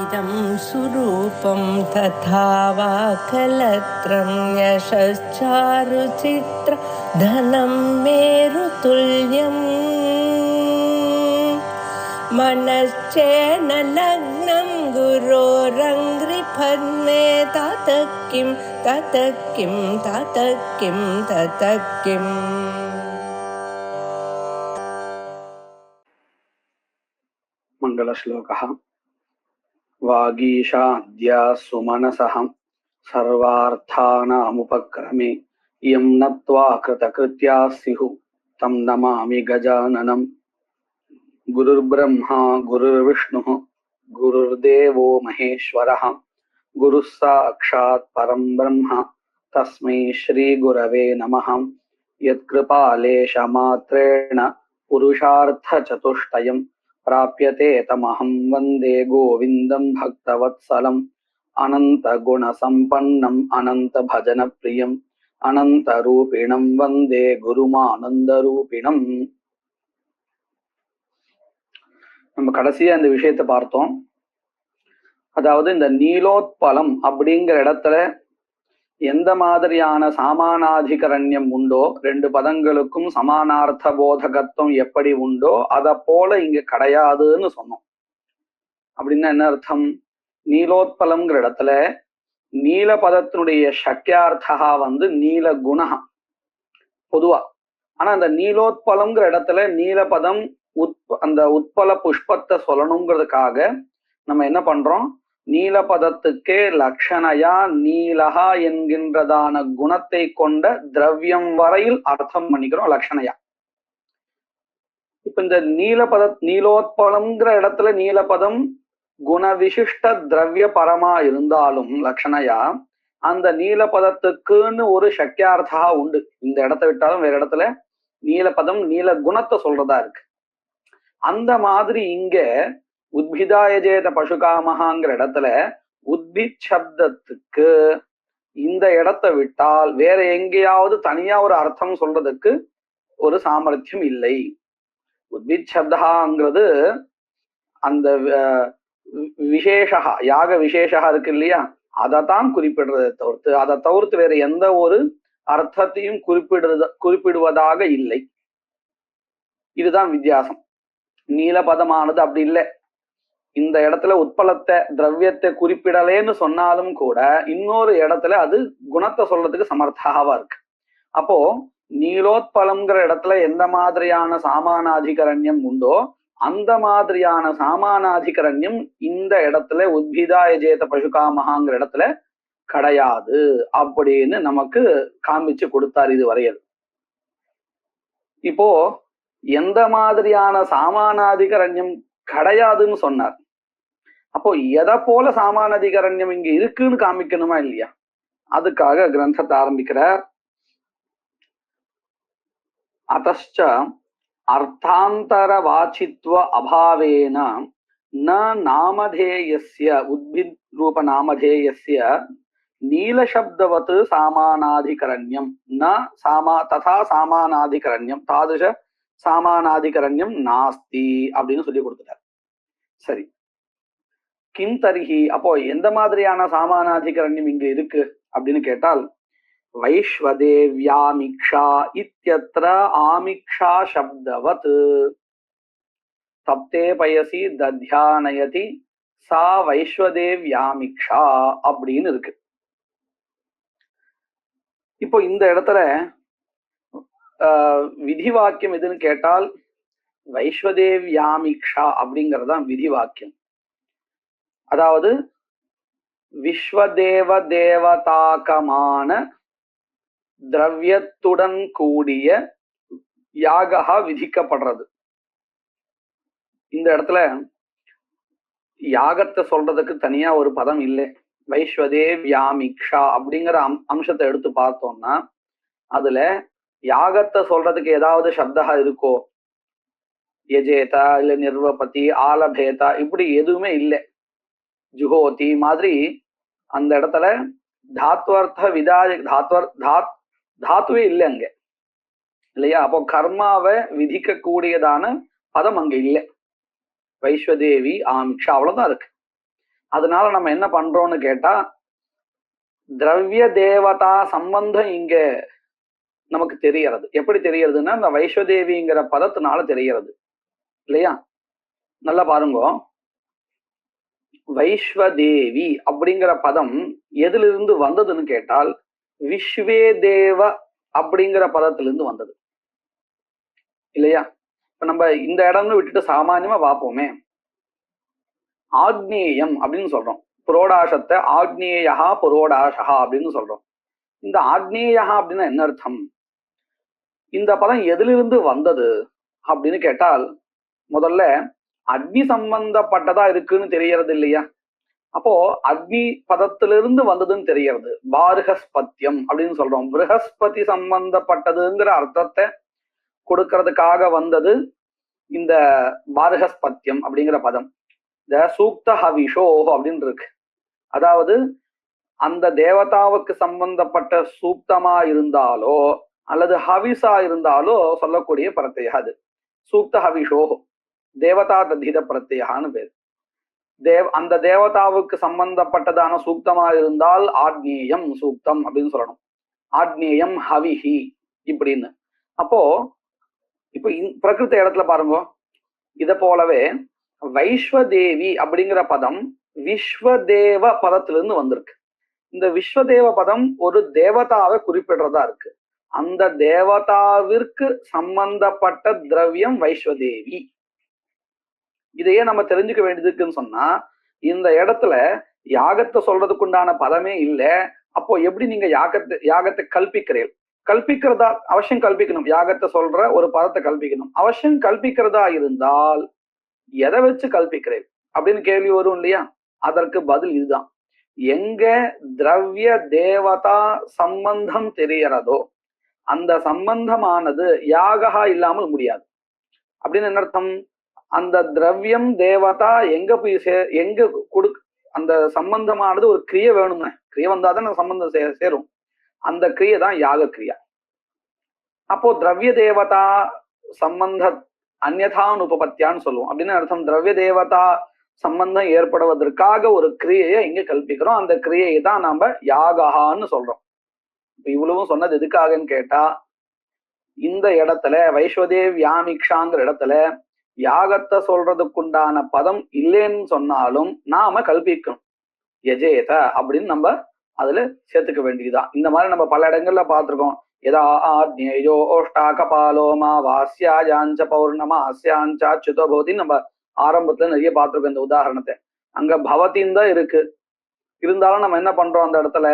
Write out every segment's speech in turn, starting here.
इदं सुरूपं तथा वा कलत्रं यशश्चारुचित्र धनं मेरुतुल्यम् मनश्चेन लग्नं गुरोरङ्घ्रिपद्मे ततः किं ततः किं ततः किं ततः किम् मङ्गलश्लोकः वागीशाद्या सुमनसः सर्वार्थानामुपक्रमे यं नत्वा कृतकृत्याः स्युः तं नमामि गजाननं गुरुर्ब्रह्मा गुरुर्विष्णुः गुरुर्देवो महेश्वरः गुरुः साक्षात् परं ब्रह्म तस्मै श्रीगुरवे नमः यत्कृपालेशमात्रेण पुरुषार्थचतुष्टयम् प्राप्यते तमहं वन्दे गोविन्दं भक्तवत्सलम् अनन्तगुणसम्पन्नम् अनन्तभजनप्रियम् अनन्तरूपिणं वन्दे गुरुमानन्दरूपिणम्. நம்ம கடைசியா இந்த விஷயத்தை பார்த்தோம். அதாவது இந்த நீலோத்பலம் அப்படிங்கிற இடத்துல எந்த மாதிரியான சாமானாதிகரண்யம் உண்டோ, ரெண்டு பதங்களுக்கும் சமானார்த்த போதகத்துவம் எப்படி உண்டோ அதை போல இங்க கிடையாதுன்னு சொன்னோம். அப்படின்னா என்ன அர்த்தம்? நீலோத்பலம்ங்கிற இடத்துல நீல பதத்தினுடைய சக்கியார்த்தா நீல குணம் பொதுவா. ஆனா அந்த நீலோத்பலம்ங்கிற இடத்துல நீலபதம் அந்த உத்பல புஷ்பத்தை சொல்லணுங்கிறதுக்காக நம்ம என்ன பண்றோம்? நீலபதத்துக்கே லக்ஷணையா நீலகா என்கின்றதான குணத்தை கொண்ட திரவியம் வரையில் அர்த்தம் பண்ணிக்கிறோம் லக்ஷணையா. இப்ப இந்த நீலோத்பலம்ங்கிற இடத்துல நீலபதம் குண விசிஷ்ட திரவிய பரமா இருந்தாலும் லக்ஷணையா அந்த நீலபதத்துக்குன்னு ஒரு சக்கியார்த்தா உண்டு. இந்த இடத்த விட்டாலும் வேற இடத்துல நீலபதம் நீல குணத்தை சொல்றதா இருக்கு. அந்த மாதிரி இங்க உத்பிதாயஜேத பசுகாமகாங்கிற இடத்துல உத்பித் சப்தத்துக்கு இந்த இடத்தை விட்டால் வேற எங்கேயாவது தனியா ஒரு அர்த்தம் சொல்றதுக்கு ஒரு சாமர்த்தியம் இல்லை. உத்பித் சப்தாங்கிறது அந்த விசேஷா யாக விசேஷா இருக்கு இல்லையா, அதைத்தான் குறிப்பிடுறதை தவிர்த்து அதை தவிர்த்து வேற எந்த ஒரு அர்த்தத்தையும் குறிப்பிடுவதாக இல்லை. இதுதான் வித்தியாசம். நீலபதமானது அப்படி இல்லை. இந்த இடத்துல உட்பலத்தை திரவியத்தை குறிப்பிடலேன்னு சொன்னாலும் கூட இன்னொரு இடத்துல அது குணத்தை சொல்றதுக்கு சமர்த்தாவா இருக்கு. அப்போ நீலோத்பலம்ங்கிற இடத்துல எந்த மாதிரியான சாமானாதிகரண்யம் உண்டோ அந்த மாதிரியான சாமானாதிகரண்யம் இந்த இடத்துல உத்பிதாயஜேத பசுகாமகாங்கிற இடத்துல கிடையாது அப்படின்னு நமக்கு காமிச்சு கொடுத்தார் இது வரையல். இப்போ எந்த மாதிரியான சாமானாதிகரண்யம் கிடையாதுன்னு சொன்னார். அப்போ எதை போல சாமானாதிகரண்யம் இங்க இருக்குன்னு காமிக்கணுமா இல்லையா? அதுக்காக கிரந்தத்தை ஆரம்பிக்கிறார். அத்தச்ச அர்த்தாந்தர வாச்சித்வ அபாவேன ந நாமதேயஸ்ய உத்பித் ரூப நாமதேயஸ்ய நீலசப்தவத் சாமானாதிகரண்யம் ந ததா சாமானாதிகரண்யம் தாதுஷ சாமானாதிகரண்யம் நாஸ்தி அப்படின்னு சொல்லி கொடுத்துட்டார். சரி, கிம் தரிஹி, அப்போ எந்த மாதிரியான சாமானாதிகரண்யம் இங்க இருக்கு அப்படின்னு கேட்டால் வைஸ்வதேவ்யாமிக்ஷா இத்யத்ர ஆமிக்ஷா சப்தவத் தப்தே பயசி தத்யானயதி சா வைஸ்வதேவ்யாமிக்ஷா அப்படின்னு இருக்கு. இப்போ இந்த இடத்துல விதி வாக்கியம் எதுன்னு கேட்டால் வைஸ்வதேவ்யாமிக்ஷா அப்படிங்கறதுதான் விதி வாக்கியம். அதாவது விஸ்வதேவ தேவதாகமான திரவியத்துடன் கூடிய யாகா விதிக்கப்படுறது. இந்த இடத்துல யாகத்தை சொல்றதுக்கு தனியா ஒரு பதம் இல்லை. வைஸ்வதேவ்யாமிக்ஷா அப்படிங்கிற அம்சத்தை எடுத்து பார்த்தோம்னா அதுல யாகத்தை சொல்றதுக்கு ஏதாவது சப்தா இருக்கோ? யஜேதா இல்ல நிர்வபதி ஆலபேதா இப்படி எதுவுமே இல்லை. ஜுஹோதி மாதிரி அந்த இடத்துல தாத்வர்த்த தாத்துவே இல்லை அங்க இல்லையா? அப்போ கர்மாவை விதிக்க கூடியதான பதம் அங்க இல்லை. வைஸ்வதேவி ஆமிக்ஷா அவ்வளவுதான் இருக்கு. அதனால நம்ம என்ன பண்றோம்னு கேட்டா, திரவிய தேவதா சம்பந்தம் இங்க நமக்கு தெரியறது. எப்படி தெரியறதுன்னா, இந்த வைஸ்வதேவிங்கிற பதத்தினால தெரியறது இல்லையா? நல்லா பாருங்க, வைஸ்வதேவி அப்படிங்கிற பதம் எதிலிருந்து வந்ததுன்னு கேட்டால், விஸ்வே தேவ அப்படிங்கிற பதத்திலிருந்து வந்தது இல்லையா? இப்ப நம்ம இந்த இடம்னு விட்டுட்டு சாமானியமா பார்ப்போமே, ஆக்னேயம் அப்படின்னு சொல்றோம். புரோடாசத்தை ஆக்னேயா புரோடாசா அப்படின்னு சொல்றோம். இந்த ஆக்னேயா அப்படின்னா என்ன அர்த்தம்? இந்த பதம் எதிலிருந்து வந்தது அப்படின்னு கேட்டால், முதல்ல அக்னி சம்பந்தப்பட்டதா இருக்குன்னு தெரியறது இல்லையா? அப்போ அக்னி பதத்திலிருந்து வந்ததுன்னு தெரியறது. பார்ஹஸ்பத்தியம் அப்படின்னு சொல்றோம். ப்ரஹஸ்பதி சம்பந்தப்பட்டதுங்கிற அர்த்தத்தை கொடுக்கறதுக்காக வந்தது இந்த பார்ஹஸ்பத்தியம் அப்படிங்கிற பதம். இந்த சூக்த ஹவிஷோ அப்படின்னு இருக்கு. அதாவது அந்த தேவதாவுக்கு சம்பந்தப்பட்ட சூக்தமா இருந்தாலோ அல்லது ஹவிசா இருந்தாலோ சொல்லக்கூடிய பிரத்யா அது. சூக்த ஹவிஷோ தேவதா தத்தித பிரத்யான்னு பேர். அந்த தேவதாவுக்கு சம்பந்தப்பட்டதான சூக்தமா இருந்தால் ஆக்னேயம் சூக்தம் அப்படின்னு சொல்லணும். ஆக்னேயம் ஹவிஹி இப்படின்னு. அப்போ இப்போ பிரகிருத்த இடத்துல பாருங்க, இத போலவே வைஸ்வதேவி அப்படிங்கிற பதம் விஸ்வதேவ பதத்திலிருந்து வந்திருக்கு. இந்த விஸ்வதேவ பதம் ஒரு தேவதாவை குறிப்பிடுறதா இருக்கு. அந்த தேவதாவிற்கு சம்பந்தப்பட்ட திரவியம் வைஸ்வதேவி. இதையே நம்ம தெரிஞ்சுக்க வேண்டியதுக்குன்னு சொன்னா, இந்த இடத்துல யாகத்தை சொல்றதுக்குண்டான பதமே இல்லை. அப்போ எப்படி நீங்க யாகத்தை கல்பிக்கிறீர்கள்? கல்பிக்கிறதா அவசியம் கல்பிக்கணும். யாகத்தை சொல்ற ஒரு பதத்தை கல்பிக்கணும். அவசியம் கல்பிக்கிறதா இருந்தால் எதை வச்சு கல்பிக்கிறேன் அப்படின்னு கேள்வி வரும் இல்லையா? அதற்கு பதில் இதுதான். எங்க திரவிய தேவதா சம்பந்தம் தெரியறதோ அந்த சம்பந்தமானது யாகா இல்லாமல் முடியாது. அப்படின்னு என்ன அர்த்தம்? அந்த திரவியம் தேவதா எங்க போய் எங்க அந்த சம்பந்தமானது ஒரு கிரியை வேணுங்க. கிரியை வந்தாதான் அந்த சம்பந்தம் சேரும். அந்த கிரியை தான் யாக கிரியா. அப்போ திரவிய தேவதா சம்பந்த அந்யதான் உபபத்தியான்னு சொல்லுவோம். அப்படின்னு அர்த்தம், திரவிய தேவதா சம்பந்தம் ஏற்படுவதற்காக ஒரு கிரியையை இங்க கல்பிக்கிறோம். அந்த கிரியையை தான் நாம யாகான்னு சொல்றோம். இப்ப இவ்வளவும் சொன்னது எதுக்காகன்னு கேட்டா, இந்த இடத்துல வைஸ்வதேவ் யாமிக்ஷாங்கிற இடத்துல யாகத்தை சொல்றதுக்குண்டான பதம் இல்லைன்னு சொன்னாலும் நாம கல்பிக்கணும். யஜேத அப்படின்னு நம்ம அதுல சேர்த்துக்க வேண்டியதுதான். இந்த மாதிரி நம்ம பல இடங்கள்ல பார்த்திருக்கோம். யதா ஆத்மேயோ ஓஷ்டாகபாலோமா வாஸ்யாஞ்ச பௌர்ணமா அஸ்யாஞ்சா சுதபோதின்னு நம்ம ஆரம்பத்துல நிறைய பார்த்திருக்கோம் இந்த உதாரணத்தை. அங்க பவத்தின் தான் இருக்கு. இருந்தாலும் நம்ம என்ன பண்றோம், அந்த இடத்துல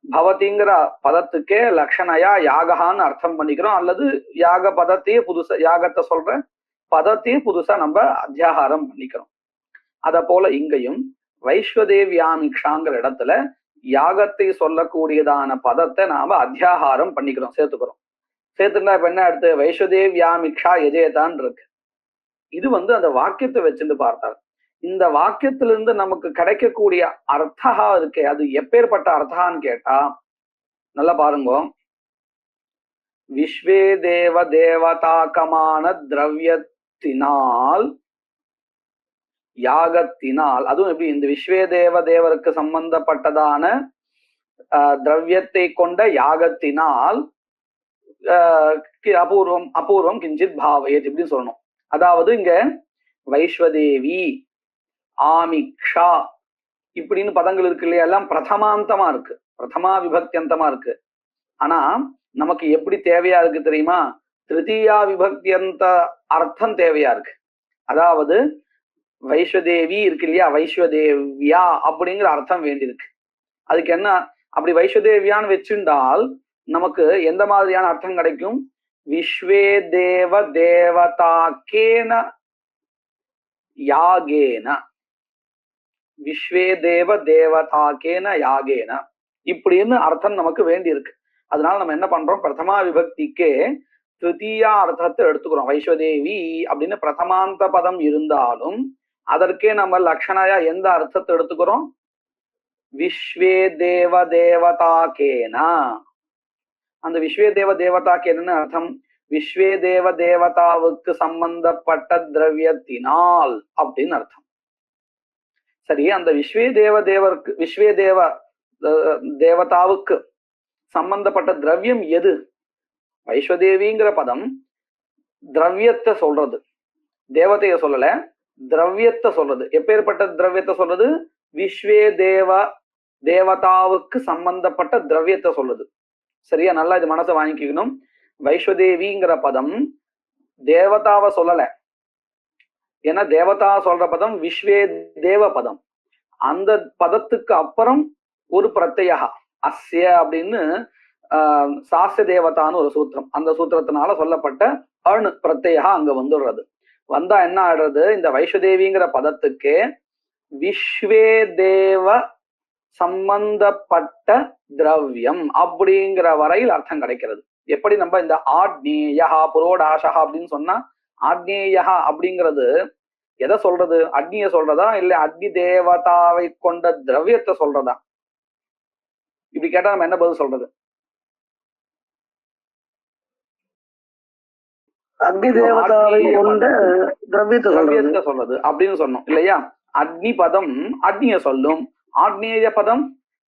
பவதிங்கிற பதத்துக்கே லக்ஷணையா யாகான்னு அர்த்தம் பண்ணிக்கிறோம். அல்லது யாக பதத்தையே புதுசா, யாகத்தை சொல்ற பதத்தையே புதுசா நம்ம அத்தியாகாரம் பண்ணிக்கிறோம். அத போல இங்கேயும் வைஸ்வதேவியாமிக்ஷாங்கிற இடத்துல யாகத்தை சொல்லக்கூடியதான பதத்தை நாம அத்தியாகாரம் பண்ணிக்கிறோம், சேர்த்துக்கிறோம். சேர்த்துட்டா இப்ப என்ன அடுத்து வைஸ்வதேவியாமிக்ஷா யஜேதான் இருக்கு. இது அந்த வாக்கியத்தை வச்சுட்டு பார்த்தார். இந்த வாக்கியத்திலிருந்து நமக்கு கிடைக்கக்கூடிய அர்த்தா இருக்கே, அது எப்பேற்பட்ட அர்த்தான்னு கேட்டா நல்லா பாருங்க. விஸ்வே தேவ தேவதாக்கமான திரவியத்தினால், யாகத்தினால், அதுவும் எப்படி இந்த விஸ்வே தேவ தேவருக்கு சம்பந்தப்பட்டதான திரவியத்தை கொண்ட யாகத்தினால் அபூர்வம் அபூர்வம் கிஞ்சித் பாவயத் இப்படின்னு சொல்லணும். அதாவது இங்க வைஸ்வதேவி ஆமிக்ஷா இப்படின்னு பதங்கள் இருக்கு இல்லையா, எல்லாம் பிரதமாந்தமா இருக்கு, பிரதமா விபக்தியந்தமா இருக்கு. ஆனா நமக்கு எப்படி தேவையா இருக்கு தெரியுமா? திருத்தீயா விபக்தியந்த அர்த்தம் தேவையா இருக்கு. அதாவது வைஸ்வதேவி இருக்கு இல்லையா, வைஸ்வதேவியா அப்படிங்கிற அர்த்தம் வேண்டியிருக்கு. அதுக்கு என்ன, அப்படி வைஸ்வதேவியான்னு வச்சுட்டால் நமக்கு எந்த மாதிரியான அர்த்தம் கிடைக்கும்? விஸ்வே தேவ தேவதாக்கேன யாகேன, விஸ்வே தேவ தேவதாக்கேன யாகேன இப்படின்னு அர்த்தம் நமக்கு வேண்டி இருக்கு. அதனால நம்ம என்ன பண்றோம், பிரதமா விபக்திக்கே திருத்தீயா அர்த்தத்தை எடுத்துக்கிறோம். வைஸ்வதேவி அப்படின்னு பிரதமாந்த பதம் இருந்தாலும் அதற்கே நம்ம லக்ஷணையா எந்த அர்த்தத்தை எடுத்துக்கிறோம்? விஸ்வே தேவ தேவதாக்கேனா. அந்த விஸ்வே தேவ தேவதாக்கேன்னு அர்த்தம் விஸ்வே தேவ தேவதாவுக்கு சம்பந்தப்பட்ட திரவியத்தினால் அப்படின்னு அர்த்தம். சரி, அந்த விஸ்வே தேவதாவுக்கு சம்பந்தப்பட்ட திரவியம் எது? வைஸ்வதேவிங்கிற பதம் திரவியத்தை சொல்றது, தேவதைய சொல்லல, திரவியத்தை சொல்றது. எப்பேற்பட்ட திரவியத்தை சொல்றது? விஸ்வே தேவதாவுக்கு சம்பந்தப்பட்ட திரவியத்தை சொல்லுது. சரியா? நல்லா இது மனசை வாங்கிக்கணும். வைஸ்வதேவிங்கிற பதம் தேவதாவை சொல்லல. ஏன்னா தேவதா சொல்ற பதம் விஸ்வே தேவ பதம். அந்த பதத்துக்கு அப்புறம் ஒரு பிரத்யா அஸ்ய அப்படின்னு சாஸ்ய தேவதான்னு ஒரு சூத்திரம், அந்த சூத்திரத்தினால சொல்லப்பட்ட அணு பிரத்யா அங்க வந்துடுறது. வந்தா என்ன ஆடுறது? இந்த வைஸ்வதேவிங்கிற பதத்துக்கு விஸ்வே தேவ சம்பந்தப்பட்ட திரவியம் அப்படிங்கிற வரையில் அர்த்தம் கிடைக்கிறது. எப்படி நம்ம இந்த ஆக்னேயா புரோடாசா அப்படின்னு சொன்னா, ஆக்னேயா அப்படிங்கிறது எதை சொல்றது? அக்னிய சொல்றதா இல்ல அக்னி தேவதாவை கொண்ட திரவியத்தை சொல்றதா? இப்படி கேட்டா நம்ம என்ன பதில் சொல்றது? அக்னி தேவதாவை கொண்ட திரவியத்தை சொல்றது அப்படின்னு சொன்னோம் இல்லையா? அக்னி பதம் அக்னிய சொல்லும், ஆக்னேய பதம்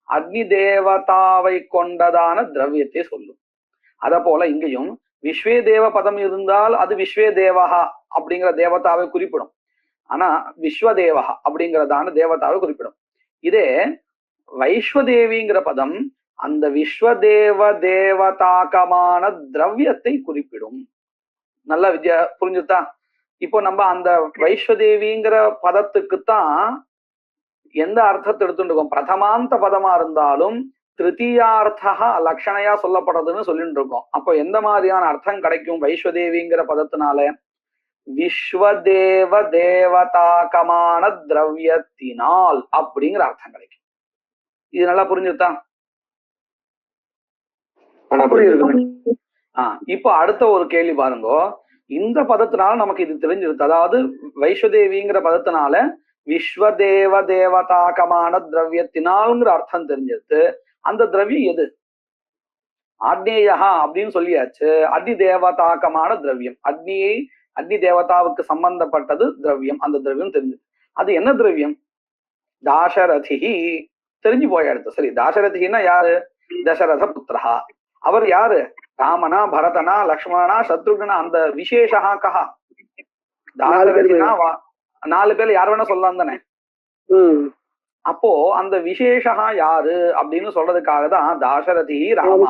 அக்னி தேவதாவை கொண்டதான திரவியத்தை சொல்லும். அத போல இங்கேயும் விஸ்வே தேவ பதம் இருந்தால் அது விஸ்வே தேவஹா அப்படிங்கிற தேவதாவை குறிப்பிடும். ஆனா விஸ்வதேவஹா அப்படிங்கிறதான தேவதாவை குறிப்பிடும். இதே வைஸ்வதேவிங்கிற பதம் அந்த விஸ்வதேவ தேவதாகமான திரவியத்தை குறிப்பிடும். நல்லா வித்யா புரிஞ்சுதா? இப்போ நம்ம அந்த வைஸ்வதேவிங்கிற பதத்துக்குத்தான் எந்த அர்த்தத்தை எடுத்துட்டு இருக்கோம்? பிரதமாந்த பதமா இருந்தாலும் திருத்தீயார்த்தா லட்சணையா சொல்லப்படுறதுன்னு சொல்லிட்டு இருக்கோம். அப்போ எந்த மாதிரியான அர்த்தம் கிடைக்கும் வைஸ்வதேவிங்கிற பதத்தினால? விஸ்வதேவ தேவதாகமான திரவியத்தினால் அப்படிங்கிற அர்த்தம் கிடைக்கும். இது நல்லா புரிஞ்சுதா? இப்போ அடுத்த ஒரு கேள்வி பாருங்க. இந்த பதத்தினால நமக்கு இது தெரிஞ்சிருக்கு. அதாவது வைஸ்வதேவிங்கிற பதத்தினால விஸ்வதேவ தேவதாகமான திரவியத்தினால்ங்கிற அர்த்தம் தெரிஞ்சிருக்கு. அந்த திரவியம் எது? ஆக்னேயா அப்படின்னு சொல்லியாச்சு. அக்னி தேவதாகமான திரவியம், அக்னி தேவதாவுக்கு சம்பந்தப்பட்டது திரவியம். அந்த திரவியம் தெரிஞ்சது. அது என்ன திரவியம்? தாசரதி. தெரிஞ்சு போயாடுது. சரி, தாசரதினா யாரு? தசரத புத்திரஹா. அவர் யாரு? ராமனா, பரதனா, லக்ஷ்மணனா, சத்ருகனா? அந்த விசேஷா கஹா? தாசரதினா 4 பேர் யார் வேணா சொல்லலாம் தானே. அப்போ அந்த விசேஷா யாரு அப்படின்னு சொல்றதுக்காக தான் தாசரதி ராமா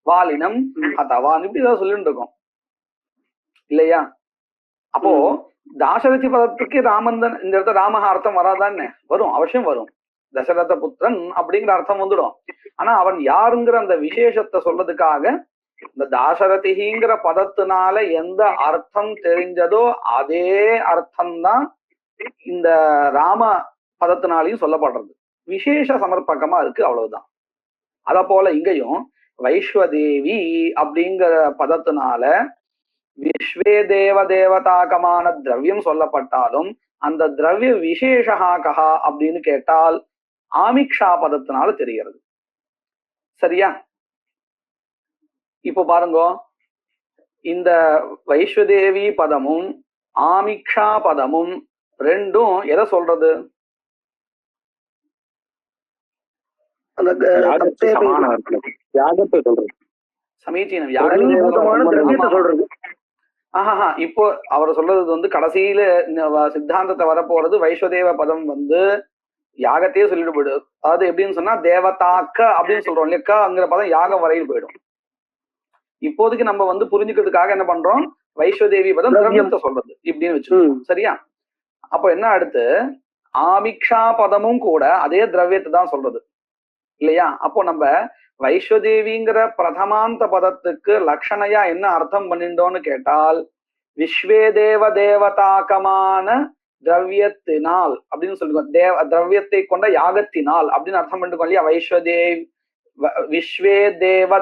வாலினம் ஹதவான் இப்படி ஏதாவது சொல்லிட்டு இருக்கோம் இல்லையா? அப்போ தாசரதி பதத்துக்கு ராமன் தான் இந்த இடத்துல ராமஹா அர்த்தம் வராதானே? வரும், அவசியம் வரும். தசரத புத்திரன் அப்படிங்கிற அர்த்தம் வந்துடும். ஆனா அவன் யாருங்கிற அந்த விசேஷத்தை சொல்றதுக்காக இந்த தாசரதிங்கிற பதத்தினால எந்த அர்த்தம் தெரிஞ்சதோ அதே அர்த்தம்தான் இந்த ராம பதத்தினாலையும் சொல்லப்படுறது. விசேஷ சமர்ப்பகமா இருக்கு, அவ்வளவுதான். அத போல இங்கேயும் வைஸ்வதேவி அப்படிங்கிற பதத்தினால விஸ்வே தேவதாகமான திரவியம் சொல்லப்பட்டாலும் அந்த திரவிய விசேஷா கஹா அப்படின்னு கேட்டால் ஆமிக்ஷா பதத்தினால தெரிகிறது. சரியா? இப்போ பாருங்க, இந்த வைஸ்வதேவி பதமும் ஆமிக்ஷா பதமும் ரெண்டும் எதை சொல்றது? சமீச்சீனம். இப்போ அவர் சொல்றது கடைசியில சித்தாந்தத்தை வரப்போறது வைஸ்வதேவ பதம் யாகத்தையே சொல்லிட்டு போயிடும். அதாவது எப்படின்னு சொன்னா தேவதாக்க அப்படின்னு சொல்றோம் இல்லையா? அங்கிற பதம் யாகம் வரையில் போயிடும். இப்போதைக்கு நம்ம புரிஞ்சுக்கிறதுக்காக என்ன பண்றோம்? வைஸ்வதேவி பதம் திரவியத்தை சொல்றது இப்படின்னு வச்சுக்கோம். சரியா? அப்போ என்ன அடுத்து? ஆமிக்ஷா பதமும் கூட அதே திரவியத்தை தான் சொல்றது இல்லையா? அப்போ நம்ம வைஸ்வதேவிங்கிற பிரதமாந்த பதத்துக்கு லட்சணையா என்ன அர்த்தம் பண்ணிட்டோம்னு கேட்டால் விஸ்வே தேவதாகமான திரவியத்தினால் அப்படின்னு சொல்லிக்கோம். திரவியத்தை கொண்ட யாகத்தினால் அப்படின்னு அர்த்தம் பண்ணிருக்கோம் இல்லையா? விஸ்வே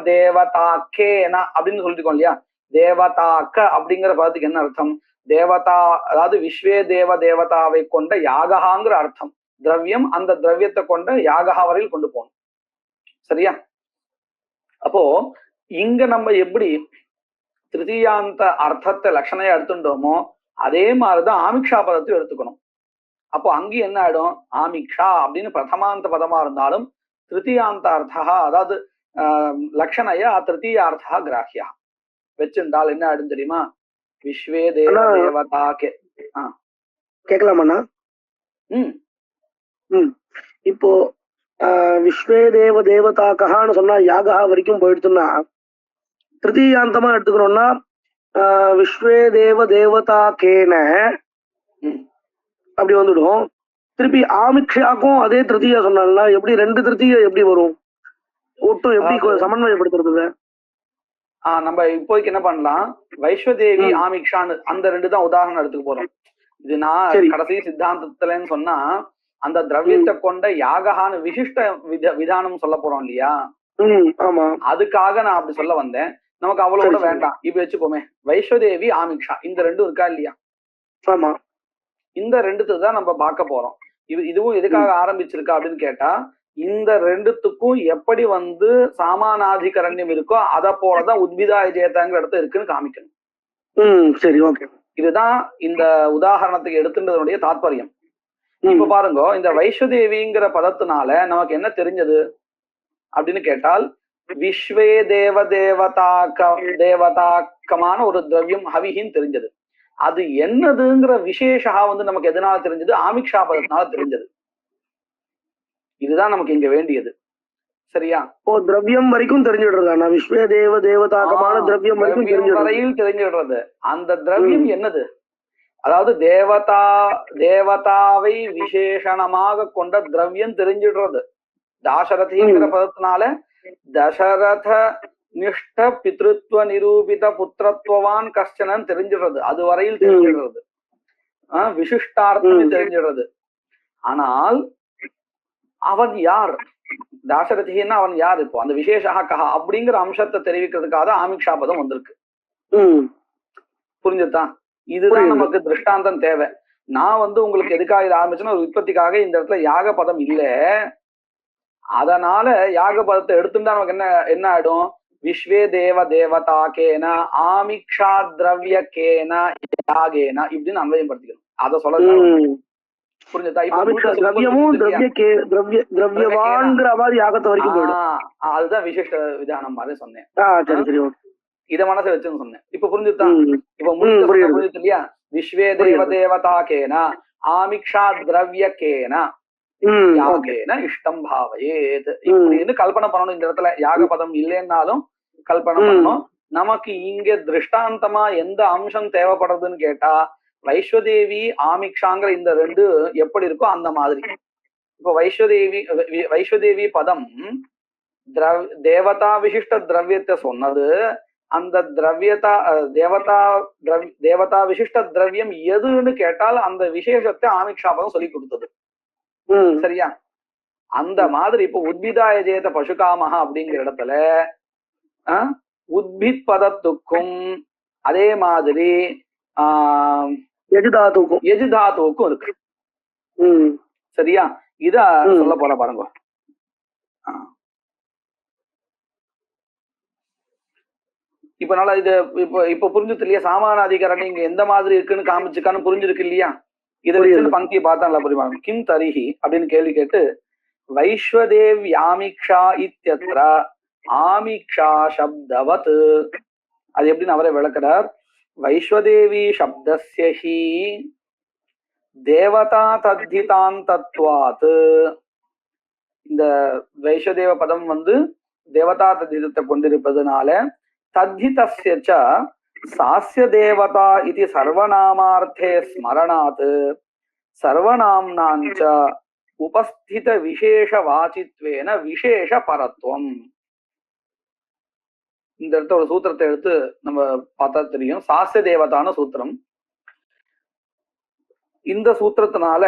தேவதாக்கேன அப்படின்னு சொல்லிருக்கோம் இல்லையா? தேவதாக்க அப்படிங்கிற பதத்துக்கு என்ன அர்த்தம்? தேவதா, அதாவது விஸ்வே தேவதாவை கொண்ட யாகஹாங்கிற அர்த்தம். திரவியம், அந்த திரவியத்தை கொண்ட யாகஹா வரையில் கொண்டு போகணும். சரியா? அப்போ இங்க நம்ம எப்படி திருத்தீயாந்த அர்த்தத்தை லட்சணையா எடுத்துட்டோமோ அதே மாதிரிதான் ஆமிக்ஷா பதத்தை எடுத்துக்கணும். அப்போ அங்கேயும் என்ன ஆயிடும், ஆமிக்ஷா அப்படின்னு பிரதமாந்த பதமா இருந்தாலும் திருத்தீயாந்த அர்த்தா, அதாவது லக்ஷணையா திருத்தீயார்த்தா கிராஹ்யா வச்சுண்டால் என்ன ஆயிடும் தெரியுமா, விஸ்வே தேவ தேவதா கேட்கலாமண்ணா? இப்போ விஸ்வே தேவ தேவதாக்கான்னு சொன்னா யாகா வரைக்கும் போயிடுச்சுன்னா, திருத்தீயாந்தமா எடுத்துக்கணும்னா விஸ்வே தேவ தேவதாக்கேன அப்படி வந்துடும். திருப்பி ஆமிக்ஷாக்கும் அதே திருத்தியா சொன்னாங்களா, எப்படி ரெண்டு திருத்தியா எப்படி வரும், ஒட்டும் எப்படி சமன்வயப்படுத்துறது? நம்ம இப்போதைக்கு என்ன பண்ணலாம், வைஸ்வதேவி ஆமிக்ஷான்னு அந்த ரெண்டு தான் உதாரணம் எடுத்துக்க போறோம். இது நான் கடைசி சித்தாந்தத்துலன்னு சொன்னா அந்த திரவியத்தை கொண்ட யாகான்னு விசிஷ்ட விதானம் சொல்ல போறோம் இல்லையா, அதுக்காக நான் அப்படி சொல்ல வந்தேன். நமக்கு அவ்வளவு வேண்டாம், இப்ப வச்சுக்கோமே வைஸ்வதேவி ஆமிக்ஷா இந்த ரெண்டும் இருக்கா இல்லையா, இந்த ரெண்டுத்துக்கு தான் நம்ம பார்க்க போறோம். இதுவும் எதுக்காக ஆரம்பிச்சிருக்கா அப்படின்னு கேட்டா, இந்த ரெண்டுத்துக்கும் எப்படி சாமானாதிகரண்யம் இருக்கோ அத போலதான் உத்பிதாய ஜெயதாங்கிற இடத்துல இருக்குன்னு காமிக்கணும். சரி, ஓகே. இதுதான் இந்த உதாரணத்துக்கு எடுத்துன்றதுடைய தாற்பயம். இப்ப பாருங்க, இந்த வைஸ்வதேவிங்கிற பதத்தினால நமக்கு என்ன தெரிஞ்சது அப்படின்னு கேட்டால், விஸ்வே தேவ தேவதாக்கமான ஒரு திரவியம் ஹவிஹின்னு தெரிஞ்சது. அது என்னதுங்கிற விசேஷா நமக்கு எதனால தெரிஞ்சது, ஆமிக்ஷா பதத்தினால தெரிஞ்சது. இதுதான் நமக்கு இங்க வேண்டியது. சரியா? திரவியம் வரைக்கும் தெரிஞ்சுடுறது, விஸ்வே தேவ தேவதாக்கமான திரவியம் வரையில் தெரிஞ்சுடுறது. அந்த திரவியம் என்னது, அதாவது தேவதாவை விசேஷணமாக கொண்ட திரவியம் தெரிஞ்சிடுறது. தாசரதிங்கிற பதத்தினால தசரத நிஷ்ட பித்ருத்வ நிரூபித புத்திரத்துவான் கஷ்டனன் தெரிஞ்சிடுறது, அது வரையில் தெரிஞ்சிடுறது. விசிஷ்டார்த்தம் தெரிஞ்சிடுறது. ஆனால் அவன் யார், தாசரதின்னா அவன் யார், இப்போ அந்த விசேஷா கஹா அப்படிங்கிற அம்சத்தை தெரிவிக்கிறதுக்காக ஆமிக்ஷா பதம் வந்திருக்கு. புரிஞ்சுதான்? இதுதான் நமக்கு திருஷ்டாந்தம் தேவை. நான் உங்களுக்கு எதுக்காக இது ஆரம்பிச்சுன்னா, ஒரு உற்பத்திக்காக இந்த இடத்துல யாக பதம் இல்ல, அதனால யாக பதத்தை எடுத்துட்டா நமக்கு என்ன ஆயிடும், விஸ்வே தேவ தேவதாக்கேன ஆமிக்ஷா திரவியக்கேன யாகேன இப்படின்னு அன்வயம் படுத்திக்கணும். அத சொல்ல புரிஞ்சுதா? அதுதான் விசேஷ விதானம் மாதிரி சொன்னேன், இத மனசை வச்சுன்னு சொன்னேன். இப்ப புரிஞ்சுதான்? இப்ப புரிஞ்சுது இல்லையா? விஸ்வே தேவ தேவதாக்கேன ஆமிக்ஷா திரவியக்கேன யாகேன இஷ்டம் பாவயேத் இப்படின்னு கல்பனை பண்ணணும். இந்த இடத்துல யாக பதம் இல்லைன்னாலும் கல்பனை பண்ணணும். நமக்கு இங்க திருஷ்டாந்தமா எந்த அம்சம் தேவைப்படுறதுன்னு கேட்டா, வைஸ்வதேவி ஆமிக்ஷாங்கிற இந்த ரெண்டு எப்படி இருக்கோ அந்த மாதிரி. இப்ப வைஸ்வதேவி பதம் தேவதா விசிஷ்ட திரவியத்தை சொன்னது. அந்த தேவதா விசிஷ்ட திரவியம் எதுன்னு கேட்டால் அந்த விசேஷத்தை ஆமிக்ஷா பதம் சொல்லி கொடுத்தது. சரியா? அந்த மாதிரி இப்ப உத்பிதாய ஜெயத பசுகாமஹா அப்படிங்கிற இடத்துல உத்பித் பதத்துக்கும் அதே மாதிரி எஜுதாத்துக்கும் இருக்கு. சரியா? இத சொல்ல போற பாருங்க. இப்ப நல்லா இது இப்ப புரிஞ்சுது இல்லையா? சாமான அதிகாரம் இங்க எந்த மாதிரி இருக்குன்னு காமிச்சுக்கான்னு புரிஞ்சிருக்கு இல்லையா? இதை வச்சு பங்கி பார்த்தா நல்லா புரியுமா? கிம் தரிஹி அப்படின்னு கேள்வி கேட்டு, வைஸ்வதேவ் யாமிக்ஷா இத்யத்ர ஆமிக்ஷா சப்தவத், அது எப்படின்னு அவரே விளக்குறார். வைஸ்வதேவி சப்தஸ்ய ஹி தேவதா தத்திதாந்தத்வாத், இந்த வைஸ்வதேவ பதம் தேவதா தத்திதத்தை கொண்டிருப்பதனால தத்திதஸ்ய ச சாஸ்ய தேவதா இது சர்வநாமார்த்தே ஸ்மரணாத் சர்வநாம்னாஞ்ச உபஸ்தித விசேஷ வாச்சித்வேன விசேஷ பரத்வம். இந்த இடத்த ஒரு சூத்திரத்தை எடுத்து நம்ம பார்த்தா தெரியும். சாஸ்ய தேவதான சூத்திரம். இந்த சூத்திரத்தினால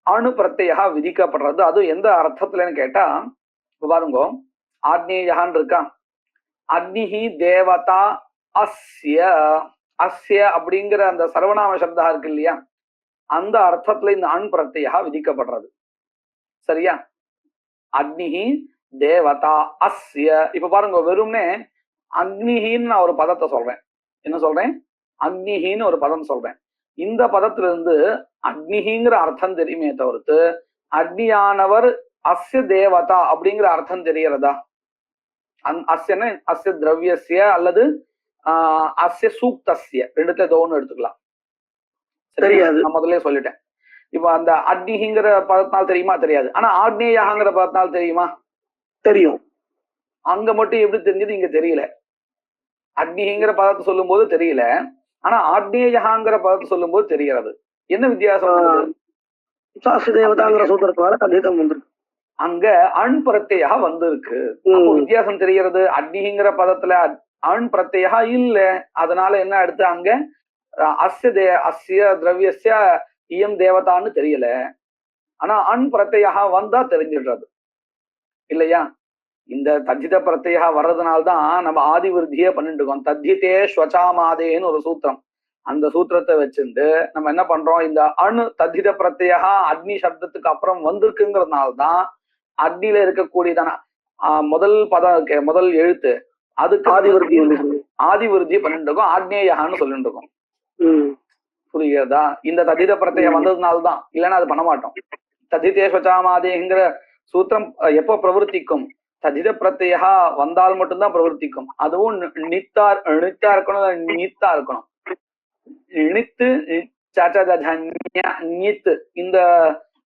அணு பிரத்யா விதிக்கப்படுறது. அது எந்த அர்த்தத்துலன்னு கேட்டா, இப்ப பாருங்க, ஆக்னேயான் இருக்கா, அக்னிஹி தேவதா அஸ்ய அஸ்ய அப்படிங்கிற அந்த சர்வநாம சப்தா இருக்கு இல்லையா, அந்த அர்த்தத்துல இந்த அண் பிரத்யா விதிக்கப்படுறது. சரியா? அக்னிஹி தேவதா அஸ்ய. இப்ப பாருங்க, வெறும்னே அக்னிஹின்னு நான் ஒரு பதத்தை சொல்றேன். என்ன சொல்றேன்? அக்னிஹின்னு ஒரு பதம் சொல்றேன். இந்த பதத்திலிருந்து அக்னிங்கிற அர்த்தம் தெரியுமே தவிர்த்து அக்னியானவர் அஸ்ய தேவதா அப்படிங்கிற அர்த்தம் தெரியறதா? அஸ்யன்னு அஸ்ய திரவியசிய அல்லது அஸ்ய சூக்தஸ்ய ரெண்டுத்துல ஏதோ ஒண்ணு எடுத்துக்கலாம். தெரியாது. நான் முதல்ல சொல்லிட்டேன். இப்ப அந்த அக்னிங்கிற பதத்தினால் தெரியுமா? தெரியாது. ஆனா ஆக்னேயங்கிற பதத்தினால் தெரியுமா? தெரியும். அங்க மட்டும் எப்படி தெரிஞ்சது? இங்க தெரியல. அக்னிங்கிற பதத்தை சொல்லும் போது தெரியல, ஆனா ஆக்னேயங்கிற பதத்தை சொல்லும் போது தெரிகிறது. என்ன வித்தியாசம்? தேவதாங்கிற சூத்திரத்தினால கண்டிதம் வந்திருக்கு. அங்க அண் பிரத்யா வந்திருக்கு. அப்போ வித்தியாசம் தெரிகிறது. அக்னிங்கிற பதத்துல அண் பிரத்யா இல்ல. அதனால என்ன அடுத்து அங்க அஸ்ய திரவியஸ்ய இயம் தேவதான்னு தெரியல. ஆனா அண் பிரத்யா வந்தா தெரிஞ்சிடுறது இல்லையா? இந்த தஜித பிரத்யா வர்றதுனால்தான் நம்ம ஆதி விருத்தியே பண்ணிட்டு இருக்கோம். தத்தித்தே ஸ்வச்சாமாதேன்னு ஒரு சூத்திரம். அந்த சூத்திரத்தை வச்சுட்டு நம்ம என்ன பண்றோம்? இந்த அணு தத்தித பிரத்யா அக்னி சப்தத்துக்கு அப்புறம் வந்திருக்குங்கிறதுனால்தான் அக்னியில இருக்கக்கூடியதான முதல் பதம் முதல் எழுத்து அதுக்கு ஆதி விருத்தி பண்ணிட்டு இருக்கோம். ஆக்னேயான்னு சொல்லிட்டு இருக்கோம். புரியுறதா? இந்த தத்தித பிரத்யா வந்ததுனால்தான், இல்லைன்னா அது பண்ண மாட்டோம். தத்தித்தே ஸ்வச்சாமாதேங்கிற சூத்திரம் எப்போ பிரவர்த்திக்கும்? ததித பிரத்யா வந்தால் மட்டும்தான் பிரவர்த்திக்கும். அதுவும் நித்தா இருக்கணும், நீத்தா இருக்கணும். நித்து இந்த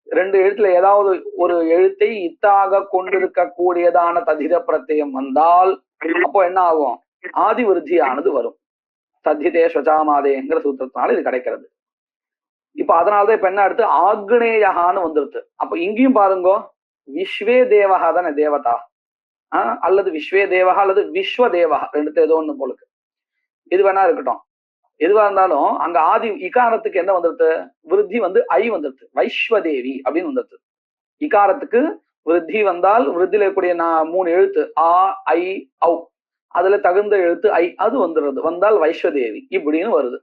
ரெண்டு எழுத்துல ஏதாவது ஒரு எழுத்தை இத்தாக கொண்டிருக்க கூடியதான ததித பிரத்யம் வந்தால் அப்போ என்ன ஆகும்? ஆதி விருத்தியானது வரும். தத்திதே ஸ்வச்சாமாதேங்கிற சூத்திரத்தினால இது கிடைக்கிறது. இப்ப அதனாலதான் இப்ப என்ன அடுத்து ஆக்னேயகான்னு வந்துருது. அப்ப இங்கேயும் பாருங்க, விஸ்வே தேவகா தானே தேவதா, அல்லது விஸ்வே தேவகா அல்லது விஸ்வ தேவகா ரெண்டுத்துல ஏதோ ஒண்ணு போலுக்கு. இது வேணா இருக்கட்டும். எதுவா இருந்தாலும் அங்க ஆதி இகாரத்துக்கு என்ன வந்துருது? விருத்தி வந்து ஐ வந்துருது. வைஸ்வதேவி அப்படின்னு வந்துருது. இகாரத்துக்கு விருத்தி வந்தால் விருத்தியில இருக்கக்கூடிய 3 எழுத்து ஆ ஐ ஔ, அதுல தகுந்த எழுத்து ஐ அது வந்துடுறது. வந்தால் வைஸ்வதேவி இப்படின்னு வருது.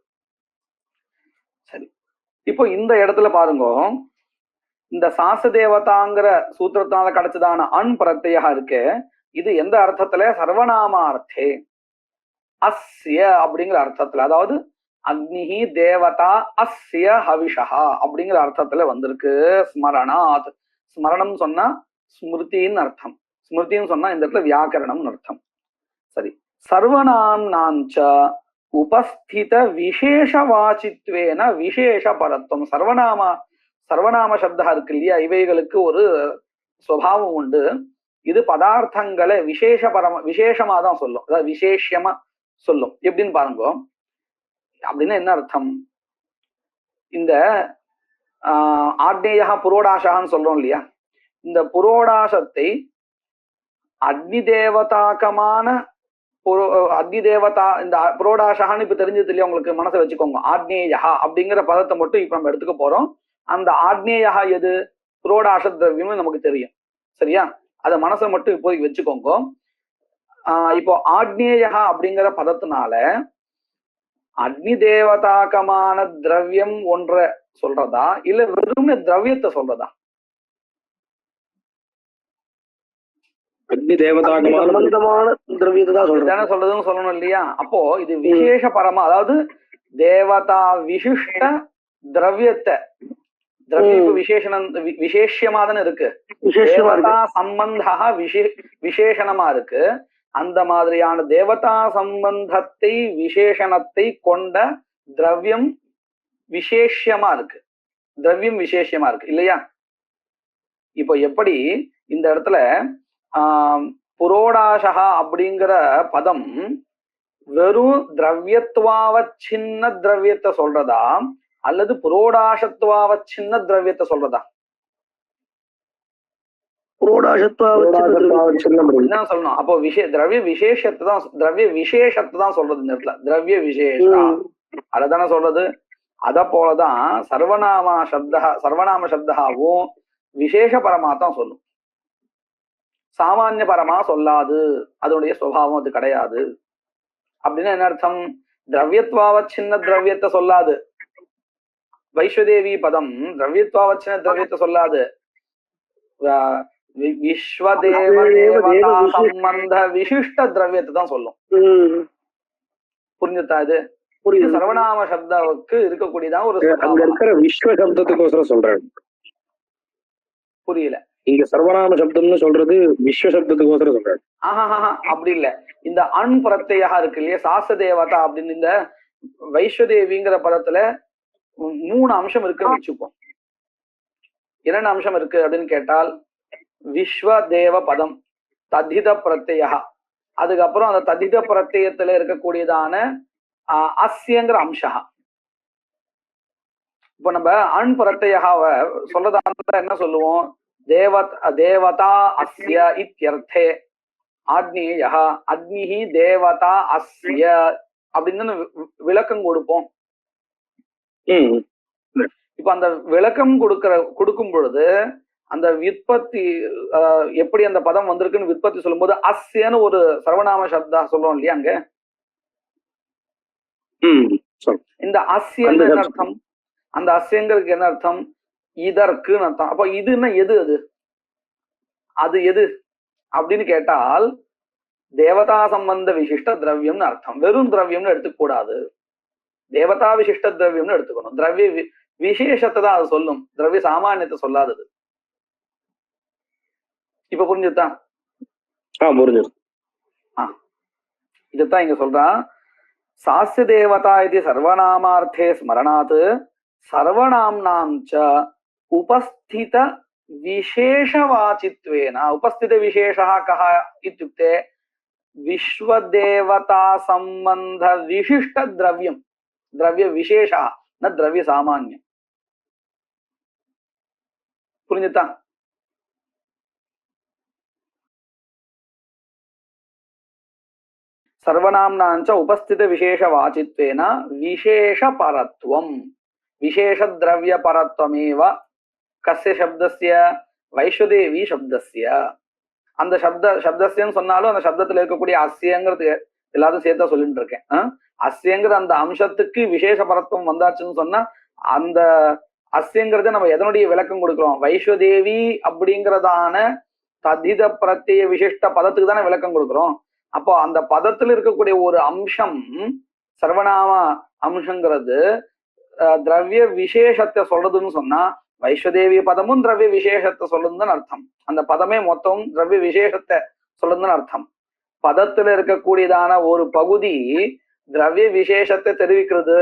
சரி, இப்போ இந்த இடத்துல பாருங்க, இந்த சாசதேவதாங்கிற சூத்திரத்தினால கிடைச்சதான அன் பிரத்யா இருக்கு. இது எந்த அர்த்தத்துல? சர்வநாமார்த்தே அஸ்ய அப்படிங்கிற அர்த்தத்துல, அதாவது அக்னிஹி தேவதா அஸ்ய ஹவிஷா அப்படிங்கிற அர்த்தத்துல வந்திருக்கு. ஸ்மரணாத், ஸ்மரணம் சொன்னா ஸ்மிருதின்னு அர்த்தம், ஸ்மிருதின்னு சொன்னா இந்த இடத்துல வியாக்கரணம்னு அர்த்தம். சரி, சர்வநாம்னாஞ்ச உபஸ்தித விசேஷவாச்சித்வேன விசேஷ பரத்துவம். சர்வநாம சப்தா இருக்கு இல்லையா, இவைகளுக்கு ஒரு சுபாவம் உண்டு. இது பதார்த்தங்களை விசேஷமா தான் சொல்லும், அதாவது விசேஷமா சொல்லும். எப்படின்னு பாருங்க. அப்படின்னா என்ன அர்த்தம்? இந்த ஆக்னேயா புரோடாசான்னு சொல்றோம் இல்லையா, இந்த புரோடாசத்தை அக்னி தேவதாக்கமான அக்னி தேவதா, இந்த புரோடாசான்னு இப்ப தெரிஞ்சது இல்லையா உங்களுக்கு, மனசை வச்சுக்கோங்க. ஆக்னேயா அப்படிங்கிற பதத்தை மட்டும் இப்ப நம்ம எடுத்துக்க போறோம். அந்த ஆக்னேயா எது? புரோடாச திரவியம்னு நமக்கு தெரியும். சரியா? அத மனசை மட்டும் இப்போதைக்கு வச்சுக்கோங்க. இப்போ ஆக்னேயா அப்படிங்கிற பதத்தினால அக்னி தேவதாக்கமான திரவியம் ஒன்ற சொல்றதா இல்ல வெறும் திரவியத்தை சொல்றதா? அக்னி தேவதாகமான திரவியத்தை தான் சொல்றதுன்னு சொல்லணும் இல்லையா? அப்போ இது விசேஷ பரமா, அதாவது தேவதா விசிஷ்ட திரவியத்தை, திரவிய விசேஷமா தானே இருக்கு. தேவதா சம்பந்தா விசேஷணமா இருக்கு. அந்த மாதிரியான தேவதா சம்பந்தத்தை விசேஷணத்தை கொண்ட திரவியம் விசேஷமா இருக்கு. திரவியம் விசேஷமா இருக்கு இல்லையா? இப்போ எப்படி இந்த இடத்துல புரோடாசா அப்படிங்கிற பதம் வெறும் திரவியத்துவாவச்சின்ன திரவியத்தை சொல்றதா அல்லது புரோடாசத்துவாவச்சின்ன திரவியத்தை சொல்றதா? சொல்லணும். அப்போ திரவிய விசேஷத்தை தான் சொல்றது இந்த இடத்துல. திரவிய விசேஷா அததானே சொல்றது. அத போலதான் சர்வநாம சப்தாவும் விசேஷ பரமா தான் சொல்லும், சாமானிய பரமா சொல்லாது. அதனுடைய சுபாவம் அது கிடையாது. அப்படின்னா என்ன அர்த்தம்? திரவியத்வாவச்சின்ன திரவியத்தை சொல்லாது. வைஸ்வதேவி பதம் திரவியத்வாவச்சின்ன திரவியத்தை சொல்லாது. விஸ்வதேவ தேவதா சம்பந்த விசிஷ்ட திரவியத்தை தான் சொல்லும். புரிஞ்சுதா? இது இது சர்வநாம சப்தாவுக்கு இருக்கக்கூடியதான் ஒரு அங்க இருக்கிற விஸ்வ சப்தத்துக்கோசரம் சொல்றேன். புரியல. இங்க சர்வநாம சப்தம்னு சொல்றது விஸ்வ சப்தத்துக்கோசரம் சொல்றேன். ஆஹா அப்படி இல்ல. இந்த அண் பிரத்யா இருக்கு இல்லையா, சாச தேவதா அப்படின்னு இந்த வைஸ்வதேவிங்கிற பதத்துல 3 அம்சம் இருக்குன்னு வச்சுப்போம். என்னென்ன அம்சம் இருக்கு அப்படின்னு கேட்டால், விஸ்வதேவ பதம், தத்தித பிரத்யா, அதுக்கப்புறம் அந்த தத்தித பிரத்யத்துல இருக்கக்கூடியதான அஸ்யங்கிற அம்சா. இப்ப நம்ம அண் பிரத்யாவை சொல்றதா என்ன சொல்லுவோம், தேவதா அஸ்ய இத்யர்த்தே ஆக்னேய அக்னிஹி தேவதா அஸ்ய அப்படின்னு விளக்கம் கொடுப்போம். இப்ப அந்த விளக்கம் கொடுக்கும் பொழுது அந்த விற்பத்தி எப்படி அந்த பதம் வந்திருக்குன்னு விற்பத்தி சொல்லும் போது அஸ்யன்னு ஒரு சர்வநாம சப்தா சொல்றோம் இல்லையா அங்க. இந்த அஸ்யன்னு என்ன அர்த்தம், அந்த அஸ்யங்களுக்கு என்ன அர்த்தம், இதற்குன்னு அர்த்தம். அப்ப இதுன்னா எது, அது எது அப்படின்னு கேட்டால் தேவதா சம்பந்த விசிஷ்ட திரவியம்னு அர்த்தம். வெறும் திரவியம்னு எடுத்துக்க கூடாது, தேவதா விசிஷ்ட திரவியம்னு எடுத்துக்கணும். திரவிய விசேஷத்தை தான் அது சொல்லும், திரவிய சாமானியத்தை சொல்லாதது. இப்ப புரிஞ்சுதான்? புரிஞ்சது. இதுதான் இங்க சொல்றான், சாஸ்ய தேவதா இது சர்வநாமார்த்தே ஸ்மரணாத் சர்வநாம்னாஞ்ச உபஸ்தித விசேஷவாச்சித்வேன. உபஸ்தித விசேஷः कः इत्युक्ते विश्वदेवता संबंध विशिष्ट द्रव्यम, द्रव्य विशेष न द्रव्य सामान्य. புரிஞ்சுதா? सर्वनाम्नांच उपस्थित विशेष वाचित्वेन विशेष परत्वम, विशेष द्रव्य परत्वमेव कस्य शब्दस्य வைஸ்வதேவி சப்தஸ்ய. அந்த சப்தஸ்யன்னு சொன்னாலும் அந்த சப்தத்துல இருக்கக்கூடிய அஸ்யங்கிறது எல்லாத்தையும் சேர்த்தா சொல்லிட்டு இருக்கேன். அஸ்யங்கிற அந்த அம்சத்துக்கு விசேஷ பரத்துவம் வந்தாச்சுன்னு சொன்னா அந்த அஸ்யங்கிறத நம்ம எதனுடைய விளக்கம் கொடுக்கிறோம், வைஸ்வதேவி அப்படிங்கிறதான ததித பிரத்ய விசிஷ்ட பதத்துக்கு தானே விளக்கம் கொடுக்கிறோம். அப்போ அந்த பதத்துல இருக்கக்கூடிய ஒரு அம்சம் சர்வநாம அம்சங்கிறது திரவிய விசேஷத்தை சொல்றதுன்னு சொன்னா வைஸ்வதேவி பதமும் திரவிய விசேஷத்தை சொல்லுதுன்னு அர்த்தம். அந்த பதமே மொத்தம் திரவிய விசேஷத்தை சொல்லுதுன்னு அர்த்தம். பதத்துல இருக்கக்கூடியதான ஒரு பகுதி திரவிய விசேஷத்தை தெரிவிக்கிறது,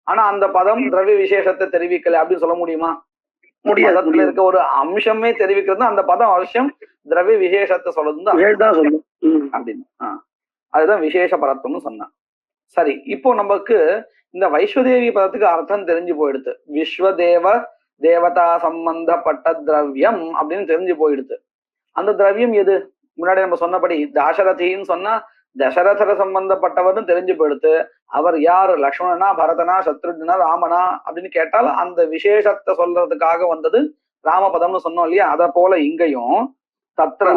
ஆனா அந்த பதம் திரவிய விசேஷத்தை தெரிவிக்கல அப்படின்னு சொல்ல முடியுமா? பதத்துல இருக்க ஒரு அம்சமே தெரிவிக்கிறது, அந்த பதம் அவசியம் திரவிய விசேஷத்தை சொல்லுதுன்னு அப்படின்னு. அதுதான் விசேஷ பரத்துவம்னு சொன்னான். சரி, இப்போ நமக்கு இந்த வைஸ்வதேவி பதத்துக்கு அர்த்தம் தெரிஞ்சு போயிடுது. விஸ்வதேவ தேவதா சம்பந்தப்பட்ட திரவியம் அப்படின்னு தெரிஞ்சு போயிடுது. அந்த திரவியம் எது? முன்னாடி நம்ம சொன்னபடி தாசரதின்னு சொன்னா தசரதர சம்பந்தப்பட்டவர்னு தெரிஞ்சு போயிடுது. அவர் யாரு, லக்ஷ்மணனா, பரதனா, சத்ருஜனா, ராமனா அப்படின்னு கேட்டால் அந்த விசேஷத்தை சொல்றதுக்காக வந்தது ராமபதம்னு சொன்னோம் இல்லையா. அத போல இங்கேயும் தத்ர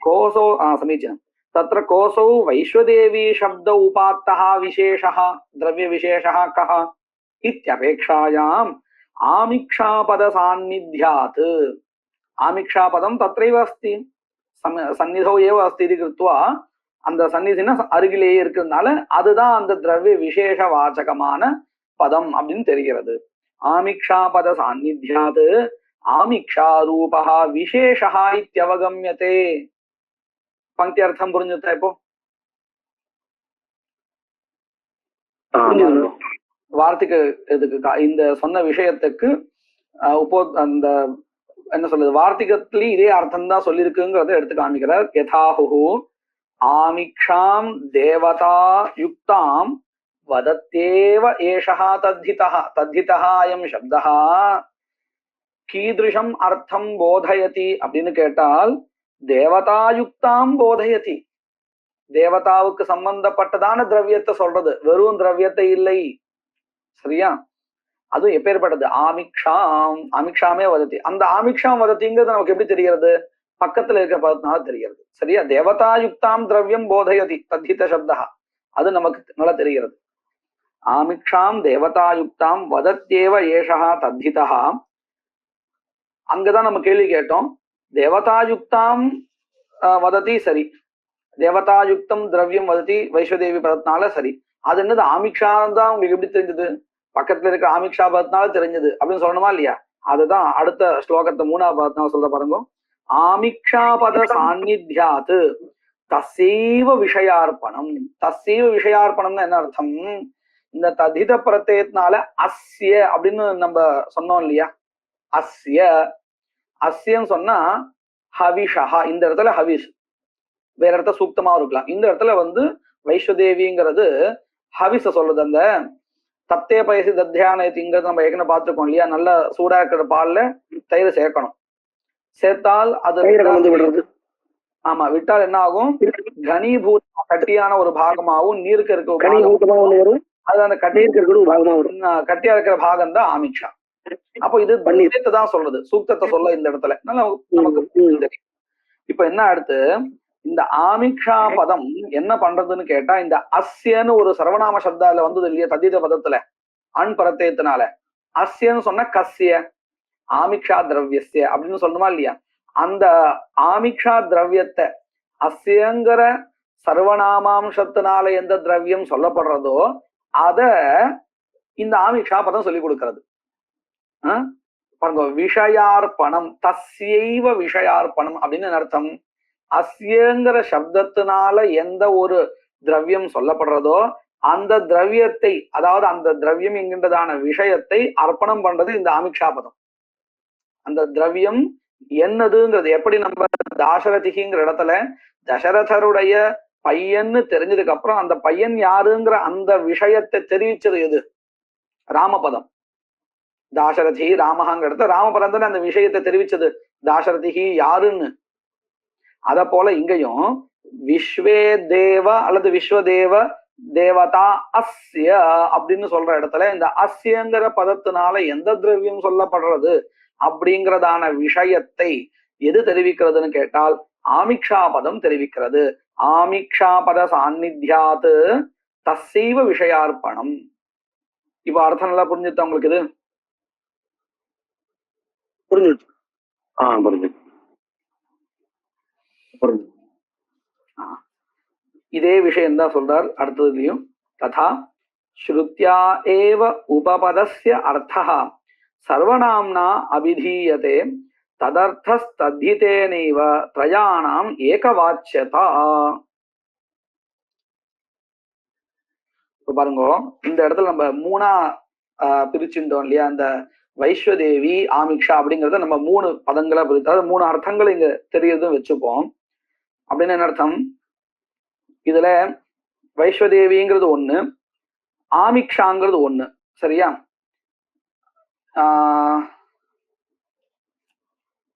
கோசோ சமீச்சீனம் தத்ர கோசோ வைஸ்வதேவி சப்த உபாத்தः விசேஷः திரவிய விசேஷः கः இத்யபேக்ஷாயாம் ஆமிக்ஷாபத சாநித்யாத். ஆமிக்ஷாபதம் தத்ரைவ அஸ்தி, சந்நிதோ ஏவ அஸ்தி இது கிருத்வா, அந்த சந்நிதினா அருகிலேயே இருக்கிறதுனால அதுதான் அந்த திரவிய விசேஷ வாச்சகமான பதம் அப்படின்னு தெரிகிறது. ஆமிக்ஷாபத சாநித்யாத் ஆமிக்ஷா ரூபः விசேஷः இத்யவகம்யதே. பங்கி அர்த்தம் புரிஞ்சுதா? இப்போ வார்த்தைக்கு இதுக்கு இந்த சொன்ன விஷயத்துக்கு அந்த என்ன சொல்றது, வார்த்திகத்திலேயே இதே அர்த்தம் தான் சொல்லியிருக்குங்கிறத எடுத்து காமிக்கிறார். யதாஹு ஆமிக்ஷாம் தேவதா யுக்தாம் வதத்தேவ ஏஷஹ தத்திதஹ. தத்திதஹ அயம் சப்தஹ கீதிருஷம் அர்த்தம் போதயதி அப்படின்னு கேட்டால் தேவதாயுக்தாம் போதயதி, தேவதாவுக்கு சம்பந்தப்பட்டதான திரவியத்தை சொல்றது, வெறும் திரவியத்தை இல்லை. சரியா? அதுவும் எப்பேற்பட்டது? ஆமிக்ஷாம், ஆமிக்ஷாமே வதத்தி. அந்த ஆமிக்ஷாம் வதத்திங்கிறது நமக்கு எப்படி தெரிகிறது? பக்கத்துல இருக்க பதத்தினால தெரிகிறது. சரியா? தேவதாயுக்தாம் திரவியம் போதயதி தத்தித சப்தா, அது நமக்கு நல்லா தெரிகிறது. ஆமிக்ஷாம் தேவதாயுக்தாம் வதத்தேவ ஏஷா தத்திதா. அங்கதான் நம்ம கேள்வி கேட்டோம். தேவதாயுக்தாம் வதத்தி, சரி, தேவதாயுக்தம் திரவியம் வதத்தி வைஸ்வதேவி பதத்தினால சரி. அது என்னது ஆமிக்ஷா தான் உங்களுக்கு எப்படி தெரிஞ்சது, பக்கத்துல இருக்கிற ஆமிக்ஷா பதத்தினால தெரிஞ்சது அப்படின்னு சொல்லணுமா இல்லையா? அதுதான் அடுத்த ஸ்லோகத்தை 3வது பதத்தினால சொல்ல பாருங்க. ஆமிக்ஷா பத சாநித்யாத் தசைவ விஷயார்ப்பணம். தசைவ விஷயார்ப்பணம்னு என்ன அர்த்தம்? இந்த ததித பிரத்யத்தினால அஸ்ய அப்படின்னு நம்ம சொன்னோம் இல்லையா? அஸ்ய அஸ்யன்னு சொன்னா ஹவிஷா, இந்த இடத்துல ஹவிஷ், வேற இடத்துல சூக்தமா இருக்கலாம். இந்த இடத்துல வைஸ்வதேவிங்கிறது ஹவிஸ சொல்லுது. அந்த தத்தே பயசி தத்தியானங்கிறது நம்ம ஏற்கனவே பார்த்துருக்கோம் இல்லையா? நல்ல சூடா இருக்கிற பால்ல தயிர் சேர்க்கணும். சேர்த்தால் அது ஆமா விட்டால் என்ன ஆகும்? கனிபூத கட்டியான ஒரு பாகமாகவும் நீருக்கு இருக்க அது அந்த கட்டியா இருக்கிற பாகம் தான் ஆமிக்ஷா. அப்போ இது பன்னீரத்தை தான் சொல்றது, சூக்தத்தை சொல்ல இந்த இடத்துல நமக்கு தெரியும். இப்ப என்ன அடுத்து இந்த ஆமிக்ஷா பதம் என்ன பண்றதுன்னு கேட்டா, இந்த அஸ்யன்னு ஒரு சர்வநாம சப்தால வந்தது இல்லையா ததித பதத்துல அன் பிரத்யத்தினால, அஸ்யன்னு சொன்ன கஸ்ய ஆமிக்ஷா திரவியஸ்ய அப்படின்னு சொல்லணுமா இல்லையா? அந்த ஆமிக்ஷா திரவியத்தை அஸ்யங்கிற சர்வநாமாம்சத்தினால எந்த திரவியம் சொல்லப்படுறதோ அத இந்த ஆமிக்ஷா பதம் சொல்லி கொடுக்கிறது. பாருங்க, விஷயார்ப்பணம், தஸ்யைவ விஷயார்ப்பணம் அப்படின்னு அர்த்தம். அஸ்யங்கிற சப்தத்தினால எந்த ஒரு திரவியம் சொல்லப்படுறதோ அந்த திரவியத்தை, அதாவது அந்த திரவியம் என்கின்றதான விஷயத்தை அர்ப்பணம் பண்றது இந்த ஆமிக்ஷா பதம். அந்த திரவியம் என்னதுங்கிறது எப்படி நம்ம தாசரதிங்கிற இடத்துல தசரதருடைய பையன்னு தெரிஞ்சதுக்கு அப்புறம் அந்த பையன் யாருங்கிற அந்த விஷயத்தை தெரிவிச்சது எது? ராமபதம். தாசரதி ராமஹாங்கிற இடத்துல ராமபதம் தானே அந்த விஷயத்தை தெரிவிச்சது, தாசரதிகி யாருன்னு. அத போல இங்கேயும் விஸ்வே தேவ அல்லது விஸ்வதேவ தேவதா அஸ்ய அப்படின்னு சொல்ற இடத்துல இந்த அஸ்யங்கிற பதத்தினால எந்த திரவியம் சொல்லப்படுறது அப்படிங்கிறதான விஷயத்தை எது தெரிவிக்கிறதுன்னு கேட்டால் ஆமிக்ஷா பதம் தெரிவிக்கிறது. ஆமிக்ஷா பத சாநித்யாத் தசைவ விஷயார்ப்பணம். இப்ப அர்த்தம் நல்லா புரிஞ்சுட்டா உங்களுக்கு? இது புரிஞ்சுச்சு. இதே விஷயம் தான் சொல்றார் அடுத்ததுலயும். ததா ஸ்ருத்யா ஏவ உபபதஸ்ய அர்த்தः சர்வநாம்னா அபிதீயதே ததர்த்தஸ்தத்திதேனைவ த்ரயாணாம் ஏகவாச்யதா. பாருங்க, இந்த இடத்துல நம்ம 3ஆ பிரிச்சுட்டோம் இல்லையா? அந்த வைஸ்வதேவி ஆமிக்ஷா அப்படிங்கறத நம்ம 3 பதங்களா பிரித்து, அதாவது 3 அர்த்தங்கள் இங்க தெரியறதும் வச்சுப்போம். அப்படின்னு என்ன அர்த்தம்? இதுல வைஸ்வதேவிங்கிறது ஒண்ணு, ஆமிக்ஷாங்கிறது ஒண்ணு, சரியா?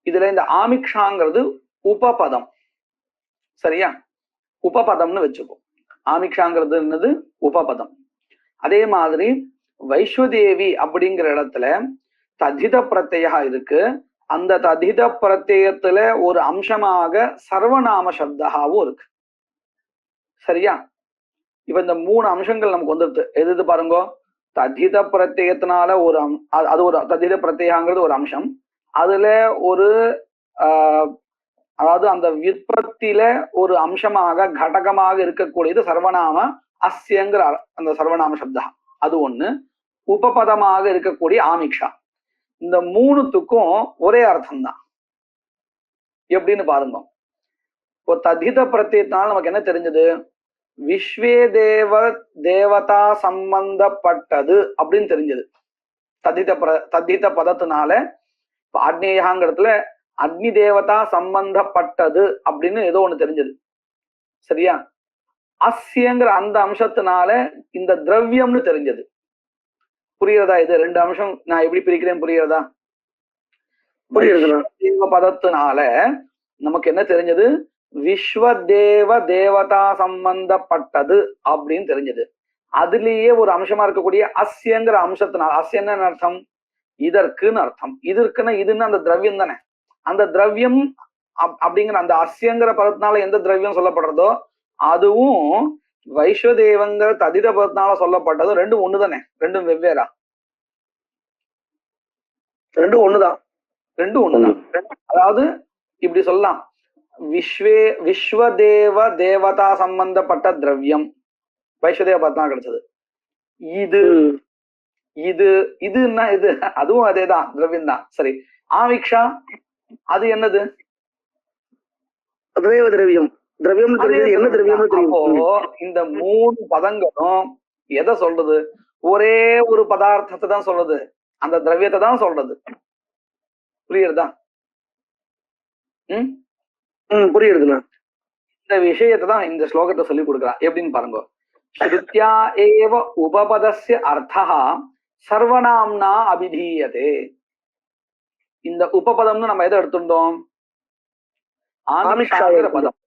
இதுல இந்த ஆமிக்ஷாங்கிறது உபபதம், சரியா? உபபதம்னு வச்சுப்போம். ஆமிக்ஷாங்கிறது என்னது? உபபதம். அதே மாதிரி வைஸ்வதேவி அப்படிங்கிற இடத்துல ததித பிரத்யா இருக்கு. அந்த ததித பிரத்யத்துல ஒரு அம்சமாக சர்வநாம சப்தாவும் இருக்கு, சரியா? இப்ப இந்த 3 அம்சங்கள் நமக்கு வந்துருது. எது பாருங்க, ததித பிரத்யத்தினால ஒரு அது ஒரு ததித பிரத்யாங்கிறது ஒரு அம்சம். அதுல ஒரு அதாவது அந்த விற்பத்தில ஒரு அம்சமாக கடகமாக இருக்கக்கூடியது சர்வநாம அஸ்யங்கிற அந்த சர்வநாம சப்தா, அது ஒண்ணு. உபபதமாக இருக்கக்கூடிய ஆமிக்ஷா. இந்த 3த்துக்கும் ஒரே அர்த்தம் தான். எப்படின்னு பாருங்க. இப்போ ததித பிரத்யத்தினால நமக்கு என்ன தெரிஞ்சது? விஸ்வே தேவதா சம்பந்தப்பட்டது அப்படின்னு தெரிஞ்சது. ததித பதத்தினால ஆக்னேயாங்கிறதுல அக்னி தேவதா சம்பந்தப்பட்டது அப்படின்னு ஏதோ ஒண்ணு தெரிஞ்சது, சரியா? அஸ்யங்கிற அந்த அம்சத்தினால இந்த திரவியம்னு தெரிஞ்சது. புரியுறதா? இது 2 அம்சம் நான் எப்படி பிரிக்கிறேன், புரியுறதா? தேவ பதத்தினால நமக்கு என்ன தெரிஞ்சது? விஸ்வதேவ தேவதா சம்பந்தப்பட்டது அப்படின்னு தெரிஞ்சது. அதுலயே ஒரு அம்சமா இருக்கக்கூடிய அஸ்யங்கிற அம்சத்தினால, அஸ்யன்னு அர்த்தம்? இதற்குன்னு அர்த்தம். இதற்குன்னா இதுன்னு அந்த திரவியம் தானே. அந்த திரவியம் அப்படிங்கிற அந்த அஸ்யங்கிற பதத்தினால எந்த திரவியம் சொல்லப்படுறதோ அதுவும் வைஸ்வதேவங்கிற ததித பதத்தினால சொல்லப்பட்டதும் ரெண்டும் ஒண்ணு தானே? ரெண்டும் வெவ்வேறா? ரெண்டும் ஒண்ணுதான். ரெண்டும் ஒண்ணுதான். அதாவது இப்படி சொல்லலாம், விஸ்வதேவ தேவதா சம்பந்தப்பட்ட திரவியம் வைஷ்வதேவ பதம் தான் கிடைச்சது. இது இது இதுன்னா இது அதுவும் அதேதான், திரவியம் தான். சரி, ஆமிக்ஷா அது என்னது? திரவியம். திரவியம் என்ன திரவியம்? அப்போ இந்த 3 பதங்களும் எதை சொல்றது? ஒரே ஒரு பதார்த்தத்தை தான் சொல்றது, அந்த திரவியத்தை தான் சொல்றது. புரியுறதா? புரியுதுண்ணா. இந்த விஷயத்தை தான் இந்த ஸ்லோகத்தை சொல்லி கொடுக்குறான். எப்படின்னு பாருங்க. ஸ்ருத்யா ஏவ உபபதஸ்ய அர்த்தः சர்வநாம்னா அபிதீயதே. இந்த உபபதம்னு நம்ம எதை எடுத்துட்டோம்? ஆமிக்ஷாங்கிற பதம்.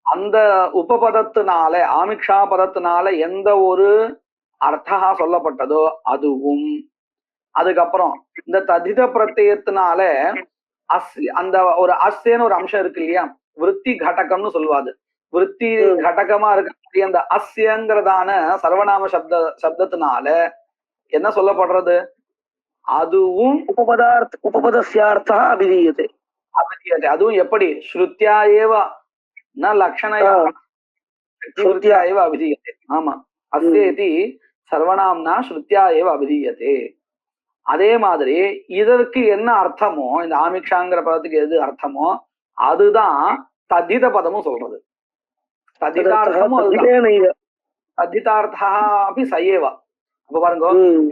அந்த உபபதத்தினால, ஆமிக்ஷா பதத்தினால எந்த ஒரு அர்த்தா சொல்லப்பட்டதோ அதுவும், அதுக்கப்புறம் இந்த ததித பிரத்யத்தினால அந்த ஒரு அஸ்யன்னு ஒரு அம்சம் இருக்கு இல்லையா, விருத்தி கடகம்னு சொல்லுவாது. விருத்தி கடகமா இருக்கக்கூடிய அந்த அஸ்யங்கிறதான சர்வநாம சப்தத்தினால என்ன சொல்லப்படுறது? அதுவும் உபபதஸ்யார்த்தः அபிதீயதே. அதுவும் எப்படி? ஸ்ருத்யா ஏவ ந லக்ஷணயா ஸ்ருத்யா ஏவ அபிதீயதே. ஆமா, அஸ்யேதி சர்வநாம்னா ஸ்ருத்யா ஏவ அபிதீயதே. அதே மாதிரி இதற்கு என்ன அர்த்தமோ, இந்த ஆமிக்ஷாங்கிற பதத்துக்கு எது அர்த்தமோ அதுதான் தத்தித பதமும் சொல்றது. தத்திதார்த்தமும் அதுதான். தத்திதார்த்தா அப்படி சயேவா. அப்ப பாருங்க,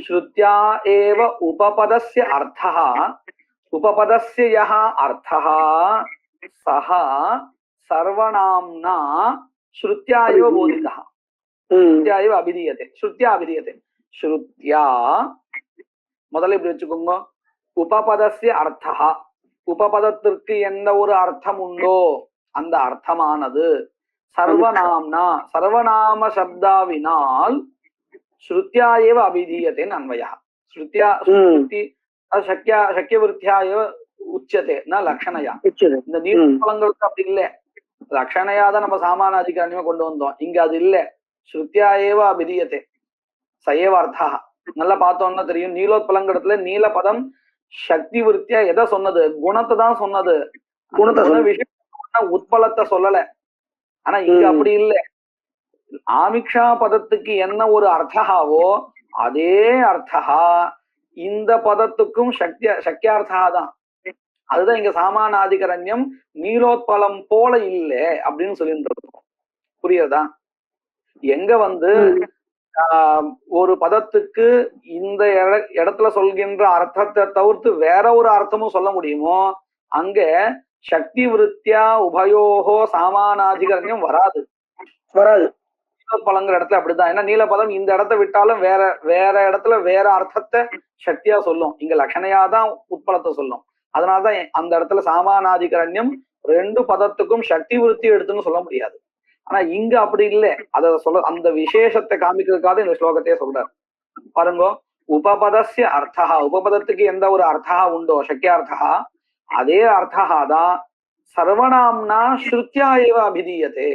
ஸ்ருத்யா ஏவ உபபதஸ்ய அர்த்தः, உபபதஸ்ய யஹ அர்த்தः சஹ சர்வநாம்னா ஸ்ருத்யா ஏவ போதிதः, ஸ்ருத்யா ஏவ அபிதீயதே. ஸ்ருத்யா அபிதீயதே. ஸ்ருத்யா முதல்ல இப்படி வச்சுக்கோங்க. உபபதஸ்ய அர்த்தः, உபபதத்திற்கு எந்த ஒரு அர்த்தம் உண்டோ அந்த அர்த்தமானது சர்வநாம்னா, சர்வநாம சப்தாவினால் ஸ்ருத்யா ஏவ அபிதீயதேன்னு அன்வயா. ஸ்ருத்யா ஸ்ருதி சக்கிய விருத்தியா ஏவ உச்சதே ந லக்ஷணையா. இந்த நீர்பலங்களுக்கு அப்படி இல்லை, லக்ஷணையா தான் நம்ம சாமான அதிகாரமே கொண்டு வந்தோம். இங்க அது இல்லை, ஸ்ருத்யா ஏவ அபிதீயதே சயேவ அர்த்தா. நல்லா பார்த்தோம்னா தெரியும், நீலோத்பலங்கடத்துல நீல பதம் சக்தி விருத்தியா எதை சொன்னது? குணத்தை தான் சொன்னது. குண விஷயம் உட்பலத்தை சொல்லல. ஆனா இங்க அப்படி இல்லை. ஆமிக்ஷா பதத்துக்கு என்ன ஒரு அர்த்தகாவோ அதே அர்த்தகா இந்த பதத்துக்கும் சக்கியார்த்தா தான். அதுதான் இங்க சாமானாதிகரண்யம் நீலோத்பலம் போல இல்லை அப்படின்னு சொல்லிட்டு இருக்கோம். புரியுறதா? எங்க ஒரு பதத்துக்கு இந்த இடத்துல சொல்கின்ற அர்த்தத்தை தவிர்த்து வேற ஒரு அர்த்தமும் சொல்ல முடியுமோ அங்க சக்தி விருத்தியா உபயோகோ சாமானாதிகரண்யம் வராது. நீலோத்பலங்கிற இடத்துல அப்படிதான். ஏன்னா நீலபதம் இந்த இடத்த விட்டாலும் வேற வேற இடத்துல வேற அர்த்தத்தை சக்தியா சொல்லும், இங்க லட்சணையாதான் உட்பலத்தை சொல்லும். அதனாலதான் அந்த இடத்துல சாமானாதிகரண்யம் ரெண்டு பதத்துக்கும் சக்தி விருத்தி எடுத்துன்னு சொல்ல முடியாது. ஆனா இங்க அப்படி இல்லை. அத சொல்ல அந்த விசேஷத்தை காமிக்கிறதுக்காக இந்த ஸ்லோகத்தையே சொல்றாரு. பாருங்க, உபபதஸ்ய அர்த்தா, உபபதத்துக்கு எந்த ஒரு அர்த்தா உண்டோ சக்கியார்த்தா அதே அர்த்தா தான் சர்வநாம்னா ஸ்ருத்யா ஏவ அபிதீயதே.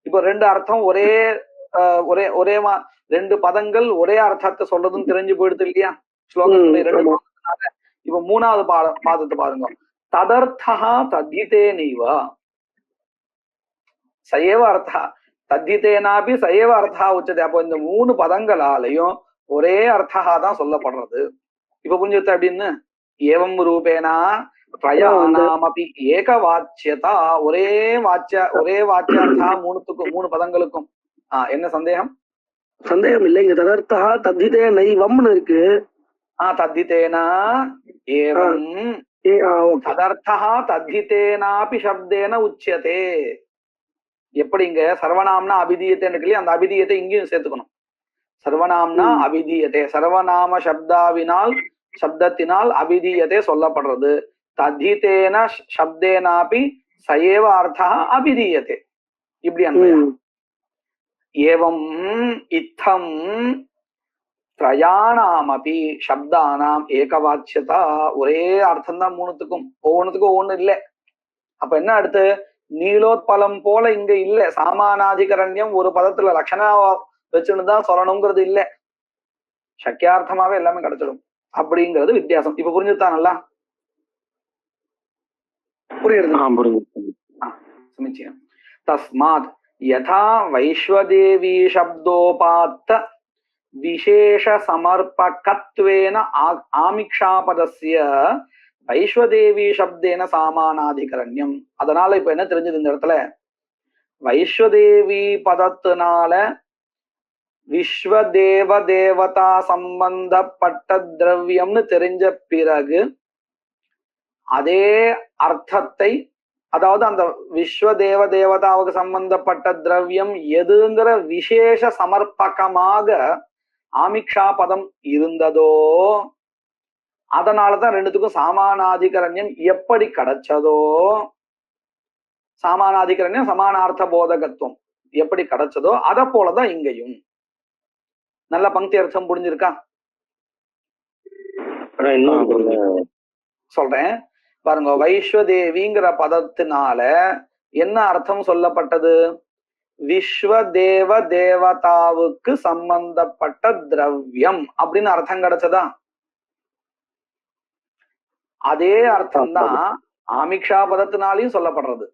இப்போ ரெண்டு அர்த்தம் ஒரே ஒரே ஒரே ரெண்டு பதங்கள் ஒரே அர்த்தத்தை சொல்றதுன்னு தெரிஞ்சு போயிடுது இல்லையா ஸ்லோகத்துடைய ரெண்டு. இப்ப மூணாவது பாதத்தை பாருங்க. ததர்த்தா தத்திதே நைவா சயேவ அர்த்தா தத்திதேனாபி சயேவ அர்த்தா உச்சதே. அப்போ இந்த மூணு பதங்களாலையும் ஒரே அர்த்தா தான் சொல்லப்படுறது. இப்ப புரிஞ்சுத்த அப்படின்னு ஏவம் ரூபேனா த்ரயானாமபி ஏக வாச்சியதா, ஒரே வாச்சியார்த்தா மூணு பதங்களுக்கும். என்ன சந்தேகம்? சந்தேகம் இல்லைங்க. ததர்த்தா தத்திதே நைவம்னு இருக்கு. தத்திதேனா ஏவம் ததர்த்தா தத்திதேனாபி சப்தேன உச்சியதே. எப்படிங்க சர்வநாம்னா அபிதீயத்தை இருக்கு, அந்த அபிதீயத்தை இங்கேயும் சேர்த்துக்கணும். சர்வநாம்னா அபிதீயத்தை, சர்வநாம சப்தத்தினால் அபிதீயத்தை சொல்லப்படுறது. தத்திதேன சப்தேனாபி சயேவ அர்த்தா அபிதீயத்தை. இப்படி அன்வயா. ஏவம் இத்தம் த்ரயாணாமபி சப்தானாம் ஏகவாச்சியதா, ஒரே அர்த்தம் தான் மூணுத்துக்கும், ஒவ்வொன்றுத்துக்கும் ஒவ்வொன்னு இல்லை. அப்ப என்ன அடுத்து? நீலோத்பலம் போல இங்க இல்ல, சாமானாதிகரண்யம் ஒரு பதத்துல லட்சணா வச்சுன்னு தான் சொல்லணுங்கிறது இல்ல, சக்கியார்த்தமாவே எல்லாமே கிடைச்சிடும் அப்படிங்கிறது வித்தியாசம். இப்ப புரிஞ்சுதான் நல்லா? புரியுது? புரியுது. சமீச்சீனம். தஸ்மாத் யதா வைஸ்வதேவி சப்தோபாத்த விசேஷ சமர்ப்பகத்வேன ஆமிக்ஷாபதஸ்ய வைஸ்வதேவி சப்தேன சாமானாதிகரண்யம். அதனால இப்ப என்ன தெரிஞ்சது இந்த இடத்துல, வைஸ்வதேவி பதத்தினால விஸ்வதேவ தேவதா சம்பந்தப்பட்ட திரவியம்னு தெரிஞ்ச பிறகு அதே அர்த்தத்தை, அதாவது அந்த விஸ்வதேவ தேவதாவுக்கு சம்பந்தப்பட்ட திரவியம் எதுங்கிற விசேஷ சமர்ப்பகமாக ஆமிக்ஷா பதம் இருந்ததோ அதனாலதான் ரெண்டுத்துக்கும் சாமானாதிகரண்யம் எப்படி கிடைச்சதோ, சாமானாதிகரண்யம் சமானார்த்த போதகத்துவம் எப்படி கிடைச்சதோ அத போலதான் இங்கேயும். நல்ல பங்கி அர்த்தம் புரிஞ்சிருக்கா? சொல்றேன் பாருங்க. வைஸ்வதேவிங்கிற பதத்தினால என்ன அர்த்தம் சொல்லப்பட்டது? விஸ்வதேவ தேவதாவுக்கு சம்பந்தப்பட்ட திரவியம் அப்படின்னு அர்த்தம் கிடைச்சதா? அதே அர்த்தம் தான் ஆமிக்ஷா பதத்தினாலையும் சொல்லப்படுறது.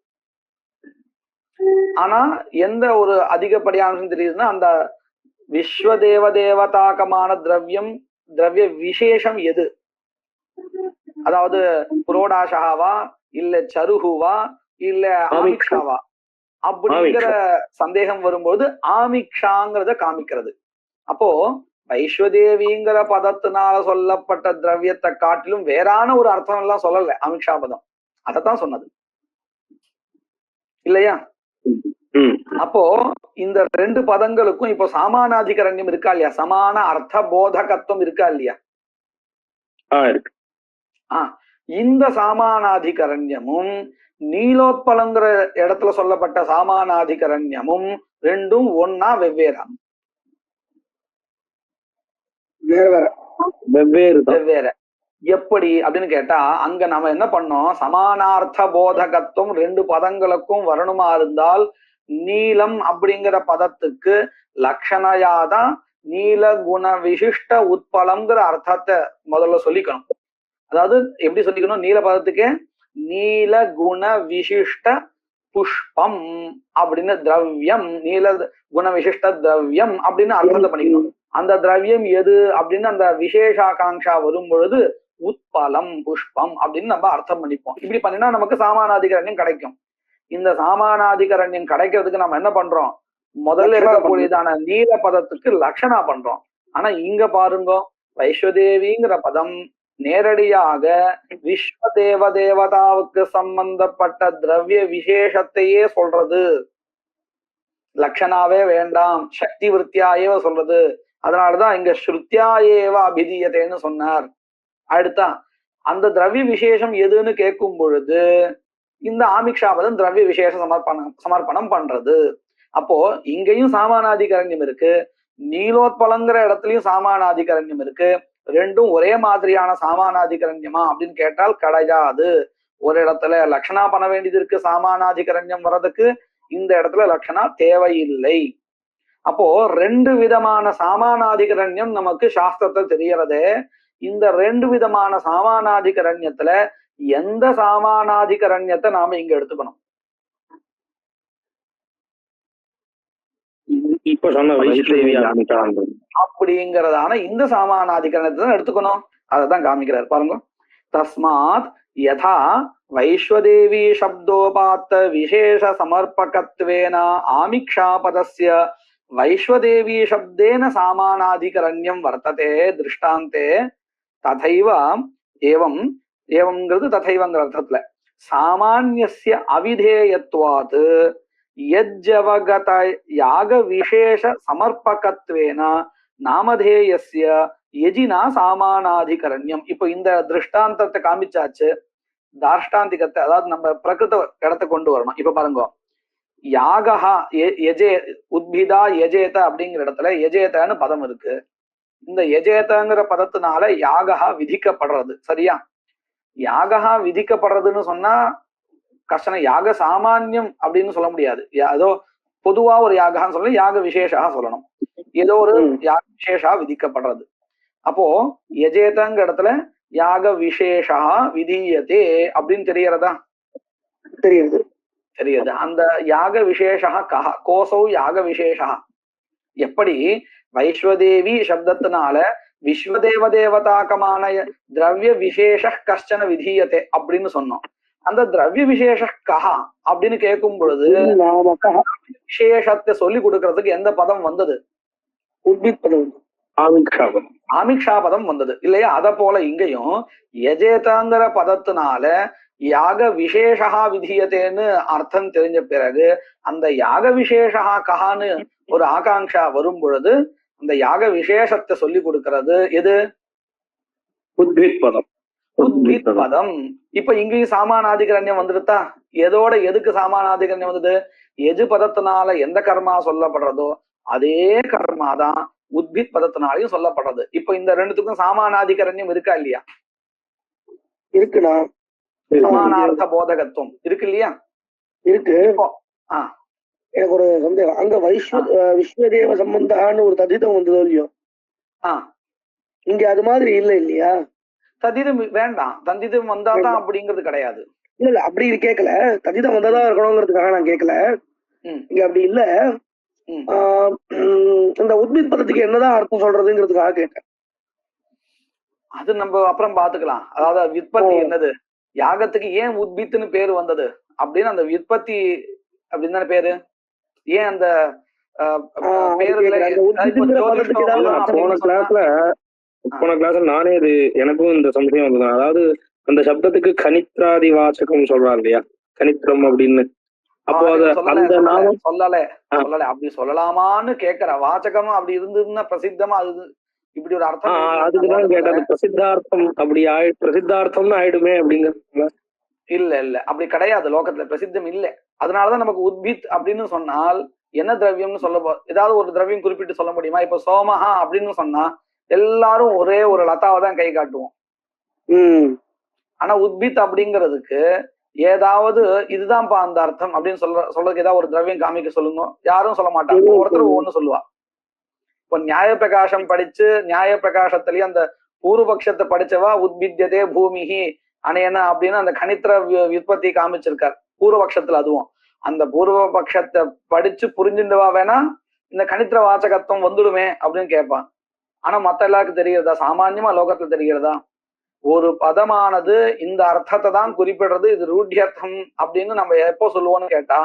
ஆனா எந்த ஒரு அதிகப்படியான தெரியுதுன்னா, அந்த விஸ்வதேவ தேவதாகமான திரவியம், திரவிய விசேஷம் எது, அதாவது புரோடாஷாவா இல்ல சருகுவா இல்ல ஆமிக்ஷாவா அப்படிங்கிற சந்தேகம் வரும்போது ஆமிக்ஷாங்கிறத காமிக்கிறது. அப்போ வைஸ்வதேவிங்கிற பதத்தினால சொல்லப்பட்ட திரவியத்தை காட்டிலும் வேறான ஒரு அர்த்தம் எல்லாம் சொல்லல ஆமிக்ஷா பதம், அதத்தான் சொன்னது இல்லையா? அப்போ இந்த ரெண்டு பதங்களுக்கும் இப்போ சாமானாதிகரண்யம் இருக்கா இல்லையா, சமான அர்த்த போதகத்துவம் இருக்கா இல்லையா? இந்த சாமானாதிகரண்யமும் நீலோத்பலங்கிற இடத்துல சொல்லப்பட்ட சாமானாதிகரண்யமும் ரெண்டும் ஒன்னா வெவ்வேறா? வெவ்வேறு. எப்படி அப்படின்னு கேட்டா, அங்க நம்ம என்ன பண்ணோம், சமானார்த்த போதகத்துவம் ரெண்டு பதங்களுக்கும் வரணுமா இருந்தால் நீலம் அப்படிங்கிற பதத்துக்கு லட்சணையாதான் நீல குண விசிஷ்ட உட்பலம்ங்கிற அர்த்தத்தை முதல்ல சொல்லிக்கணும். அதாவது எப்படி சொல்லிக்கணும், நீல பதத்துக்கு நீல குண விசிஷ்ட புஷ்பம் அப்படின்னு திரவியம், நீல குண விசிஷ்ட திரவியம் அப்படின்னு அர்த்தத்தை பண்ணிக்கணும். அந்த திரவியம் எது அப்படின்னு அந்த விசேஷாகாங்ஷா வரும் பொழுது உட்பலம் புஷ்பம் அப்படின்னு நம்ம அர்த்தம் பண்ணிப்போம். இப்படி பண்ணினா நமக்கு சாமானாதிகரண்யம் கிடைக்கும். இந்த சாமானாதிகரண்யம் கிடைக்கிறதுக்கு நம்ம என்ன பண்றோம், முதல்ல இருக்கக்கூடியதான நீல பதத்துக்கு லட்சணா பண்றோம். ஆனா இங்க பாருங்க, வைஸ்வதேவிங்கிற பதம் நேரடியாக விஸ்வதேவ தேவதாவுக்கு சம்பந்தப்பட்ட திரவிய விசேஷத்தையே சொல்றது, லட்சணாவே வேண்டாம், சக்தி விருத்தியாயேவ சொல்றது. அதனாலதான் இங்க ஸ்ருத்தியாயேவ அபிதீயத்தைன்னு சொன்னார். அடுத்தா அந்த திரவிய விசேஷம் எதுன்னு கேட்கும் பொழுது இந்த ஆமிக்ஷாபதம் திரவிய விசேஷ சமர்ப்பணம் பண்றது. அப்போ இங்கேயும் சாமானாதிகரண்யம் இருக்கு, நீலோத்பலங்கிற இடத்துலயும் சாமானாதிகரண்யம் இருக்கு. ரெண்டும் ஒரே மாதிரியான சாமானாதிகரண்யமா அப்படின்னு கேட்டால் கிடையாது. ஒரு இடத்துல லட்சணா பண்ண வேண்டியது இருக்கு சாமானாதிகரண்யம் வர்றதுக்கு, இந்த இடத்துல லட்சணா தேவையில்லை. அப்போ ரெண்டு விதமான சாமானாதிகரண்யம் நமக்கு சாஸ்திரத்தை தெரியறதே. இந்த ரெண்டு விதமான சாமானாதிகரண்யத்துல எந்த சாமானாதிகரண்யத்தை நாம இங்க எடுத்துக்கணும்? இப்ப சொன்ன அப்படிங்கிறதான இந்த சாமானாதிகரணத்தை தான் எடுத்துக்கணும். அததான் காமிக்கிறார் பாருங்க. தஸ்மாத் யதா வைஸ்வதேவி சப்தோபாத்த விசேஷ சமர்ப்பகத்வேன ஆமிக்ஷாபதஸ்ய வைஸ்வதேவி சப்தேன சாமானாதிகரண்யம் வர்த்ததே திருஷ்டாந்தே ததைவ ஏவம், ஏவம்ங்கிறது ததைவங்கிற அர்த்தத்துல சாமான்யஸ்ய அவிதேயத்வாத் யஜ்ஜவகத யாக விசேஷ சமர்ப்பகத்வேன நாமதேயஸ்ய யஜினா சாமானாதிகரண்யம். இப்போ இந்த திருஷ்டாந்தத்தை காமிச்சாச்சு, தார்ஷ்டாந்திகத்தை அதாவது நம்ம பிரகிருத இடத்தை கொண்டு வரணும். இப்ப பாருங்க, யாகஹா யஜே உத்பிதா யஜேத அப்படிங்கிற இடத்துல யஜேதன்னு பதம் இருக்கு. இந்த யஜேதங்கிற பதத்தினால யாகஹா விதிக்கப்படுறது, சரியா? யாகஹா விதிக்கப்படுறதுன்னு சொன்னா கஷ்டம். யாக சாமான்யம் அப்படின்னு சொல்ல முடியாது, ஏதோ பொதுவா ஒரு யாகான்னு சொல்லணும், யாக விசேஷா சொல்லணும். ஏதோ ஒரு யாக விசேஷா விதிக்கப்படுறது. அப்போ யஜேதங்கிற இடத்துல யாக விசேஷா விதீயதே அப்படின்னு தெரியறதா? தெரியுது. தெரியுது. அந்த யாக விசேஷா கஹ, கோசௌ யாக விசேஷா. எப்படி வைஸ்வதேவி சப்தத்தினால விஸ்வதேவ தேவதாக்கமான திரவிய விசேஷ கஷ்டன விதீயத்தை அப்படின்னு சொன்னோம். அந்த திரவிய விசேஷ கஹா அப்படின்னு கேட்கும் பொழுது விசேஷத்தை சொல்லி கொடுக்கறதுக்கு எந்த பதம் வந்தது? உத்பித் பதம், ஆமிக்ஷா பதம் வந்தது இல்லையா? அத போல இங்கேயும் யஜேதாங்கிற பதத்தினால யாக விசேஷா விதியத்தேன்னு அர்த்தம் தெரிஞ்ச பிறகு அந்த யாக விசேஷா கஹான்னு ஒரு ஆகாங்ஷா வரும் பொழுது அந்த யாக விசேஷத்தை சொல்லி கொடுக்கிறது எது? உத்பித் பதம். உத்பித் பதம். இப்ப இங்கேயும் சாமானாதிகரண்யம் வந்துடுதா? எதோட எதுக்கு சாமானாதிகரண்யம் வந்தது? எஜு பதத்தினால எந்த கர்மா சொல்லப்படுறதோ அதே கர்மா தான் உத்பித் பதத்தினாலையும் சொல்லப்படுறது. இப்ப இந்த ரெண்டுத்துக்கும் சாமானாதிகரண்யம் இருக்கா இல்லையா? இருக்குண்ணா. சமானார்த்த போதகத்துவம் இருக்கு இல்லையா? இருக்கு. எனக்கு ஒரு சந்தேகம், அங்க விஸ்வதேவ சம்பந்தான்னு ஒரு ததிதம் வந்ததோ இல்லையோ, இங்க அது மாதிரி இல்ல இல்லையா? ததிதம் வேண்டாம், தந்திதம் வந்தாதான் அப்படிங்கிறது கிடையாது. இல்ல இல்ல அப்படி கேட்கல, ததிதம் வந்தாதான் இருக்கணுங்கிறதுக்காக நான் கேட்கல. இங்க அப்படி இல்ல. இந்த உத்பித் பதத்துக்கு என்னதான் அர்த்தம் சொல்றதுங்கிறதுக்காக கேட்டேன். அது நம்ம அப்புறம் பாத்துக்கலாம். அதாவது விற்பத்தி என்னது, யாகத்துக்கு ஏன் உத்பித்துன்னு பேரு வந்தது அப்படின்னு அந்த விற்பத்தி அப்படின்னு தானே பேரு. ஏன் அந்த போன கிளாஸ்ல நானே இது எனக்கும் இந்த சந்தேகம் வந்தது. அதாவது அந்த சப்தத்துக்கு கனித்ராதி வாசகம் சொல்றாரு இல்லையா, கனித்ரம் அப்படின்னு. அப்போ அது அந்த நாமம் சொல்லல அப்படி சொல்லலாமான்னு கேக்குற வாசகம் அப்படி இருந்ததுன்னா பிரசித்தமா அது இப்படி ஒரு அர்த்தம். அதுக்குதான் கேட்டது, பிரசித்தார்த்தம் அப்படி பிரசித்தார்த்தம்னு ஆயிடுமே அப்படிங்கிறது. இல்ல அப்படி கிடையாது, லோகத்துல பிரசித்தம் இல்லை. அதனாலதான் நமக்கு உத்பித் அப்படின்னு சொன்னால் என்ன திரவியம்னு சொல்ல, ஏதாவது ஒரு திரவியம் குறிப்பிட்டு சொல்ல முடியுமா? இப்ப சோமஹா அப்படின்னு சொன்னா எல்லாரும் ஒரே ஒரு லதாவை தான் கை காட்டுவோம். ஆனா உத்பித் அப்படிங்கிறதுக்கு ஏதாவது இதுதான்ப்பா அந்த அர்த்தம் அப்படின்னு சொல்றதுக்கு ஏதாவது ஒரு திரவியம் காமிக்க சொல்லுங்க. யாரும் சொல்ல மாட்டாங்க, ஒருத்தர் ஒவ்வொன்னு சொல்லுவா. இப்போ நியாய பிரகாசம் படிச்சு நியாய பிரகாசத்திலேயே அந்த பூர்வபக்ஷத்தை படிச்சவா உத்பித்யதே பூமிஹி அனேன அப்படின்னு அந்த கணித்திர விற்பத்தி காமிச்சிருக்கார் பூர்வபக்ஷத்துல. அதுவும் அந்த பூர்வபக்ஷத்தை படிச்சு புரிஞ்சுட்டுவா வேணா இந்த கணித்திர வாசகத்துவம் வந்துடுமே அப்படின்னு கேட்பான். ஆனா மத்த எல்லாருக்கும் தெரிகிறதா? சாமான்யமா லோகத்துல தெரிகிறதா? ஒரு பதமானது இந்த அர்த்தத்தை தான் குறிப்பிடுறது, இது ரூಢ்யர்த்தம் அப்படின்னு நம்ம எப்போ சொல்லுவோம்னு கேட்டா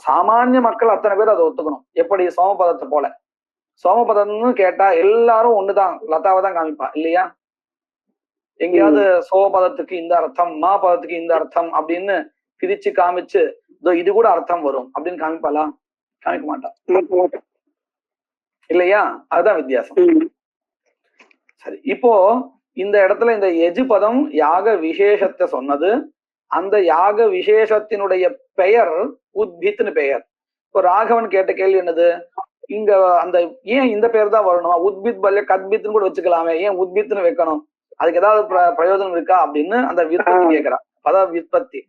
சாமானிய மக்கள் அத்தனை பேர் அதை ஒத்துக்கணும். எப்படி சோமபதத்தை போல, சோமபதம்னு கேட்டா எல்லாரும் ஒண்ணுதான் லதாவை தான் காமிப்பா இல்லையா? எங்கேயாவது சோபதத்துக்கு இந்த அர்த்தம், மா பதத்துக்கு இந்த அர்த்தம் அப்படின்னு பிரிச்சு காமிச்சு இது கூட அர்த்தம் வரும் அப்படின்னு காமிப்பாளா? காமிக்க மாட்டான் இல்லையா? அதுதான் வித்தியாசம். சரி, இப்போ இந்த இடத்துல இந்த எஜு பதம் யாக விசேஷத்தை சொன்னது. அந்த யாக விசேஷத்தினுடைய பெயர் உத்பித்னு பெயர். இப்போ ராகவன் கேட்ட கேள்வி என்னது, இங்க அந்த ஏன் இந்த பேர் தான் வரணுமா? உத்பித் பல்ல கத்பித்னு கூட வச்சுக்கலாமே, ஏன் உத்பித்னு வைக்கணும்? அதுக்கு ஏதாவது பிரயோஜனம் இருக்கா அப்படின்னு அந்த விற்பத்தி கேட்கிறான். பத விற்பத்தி.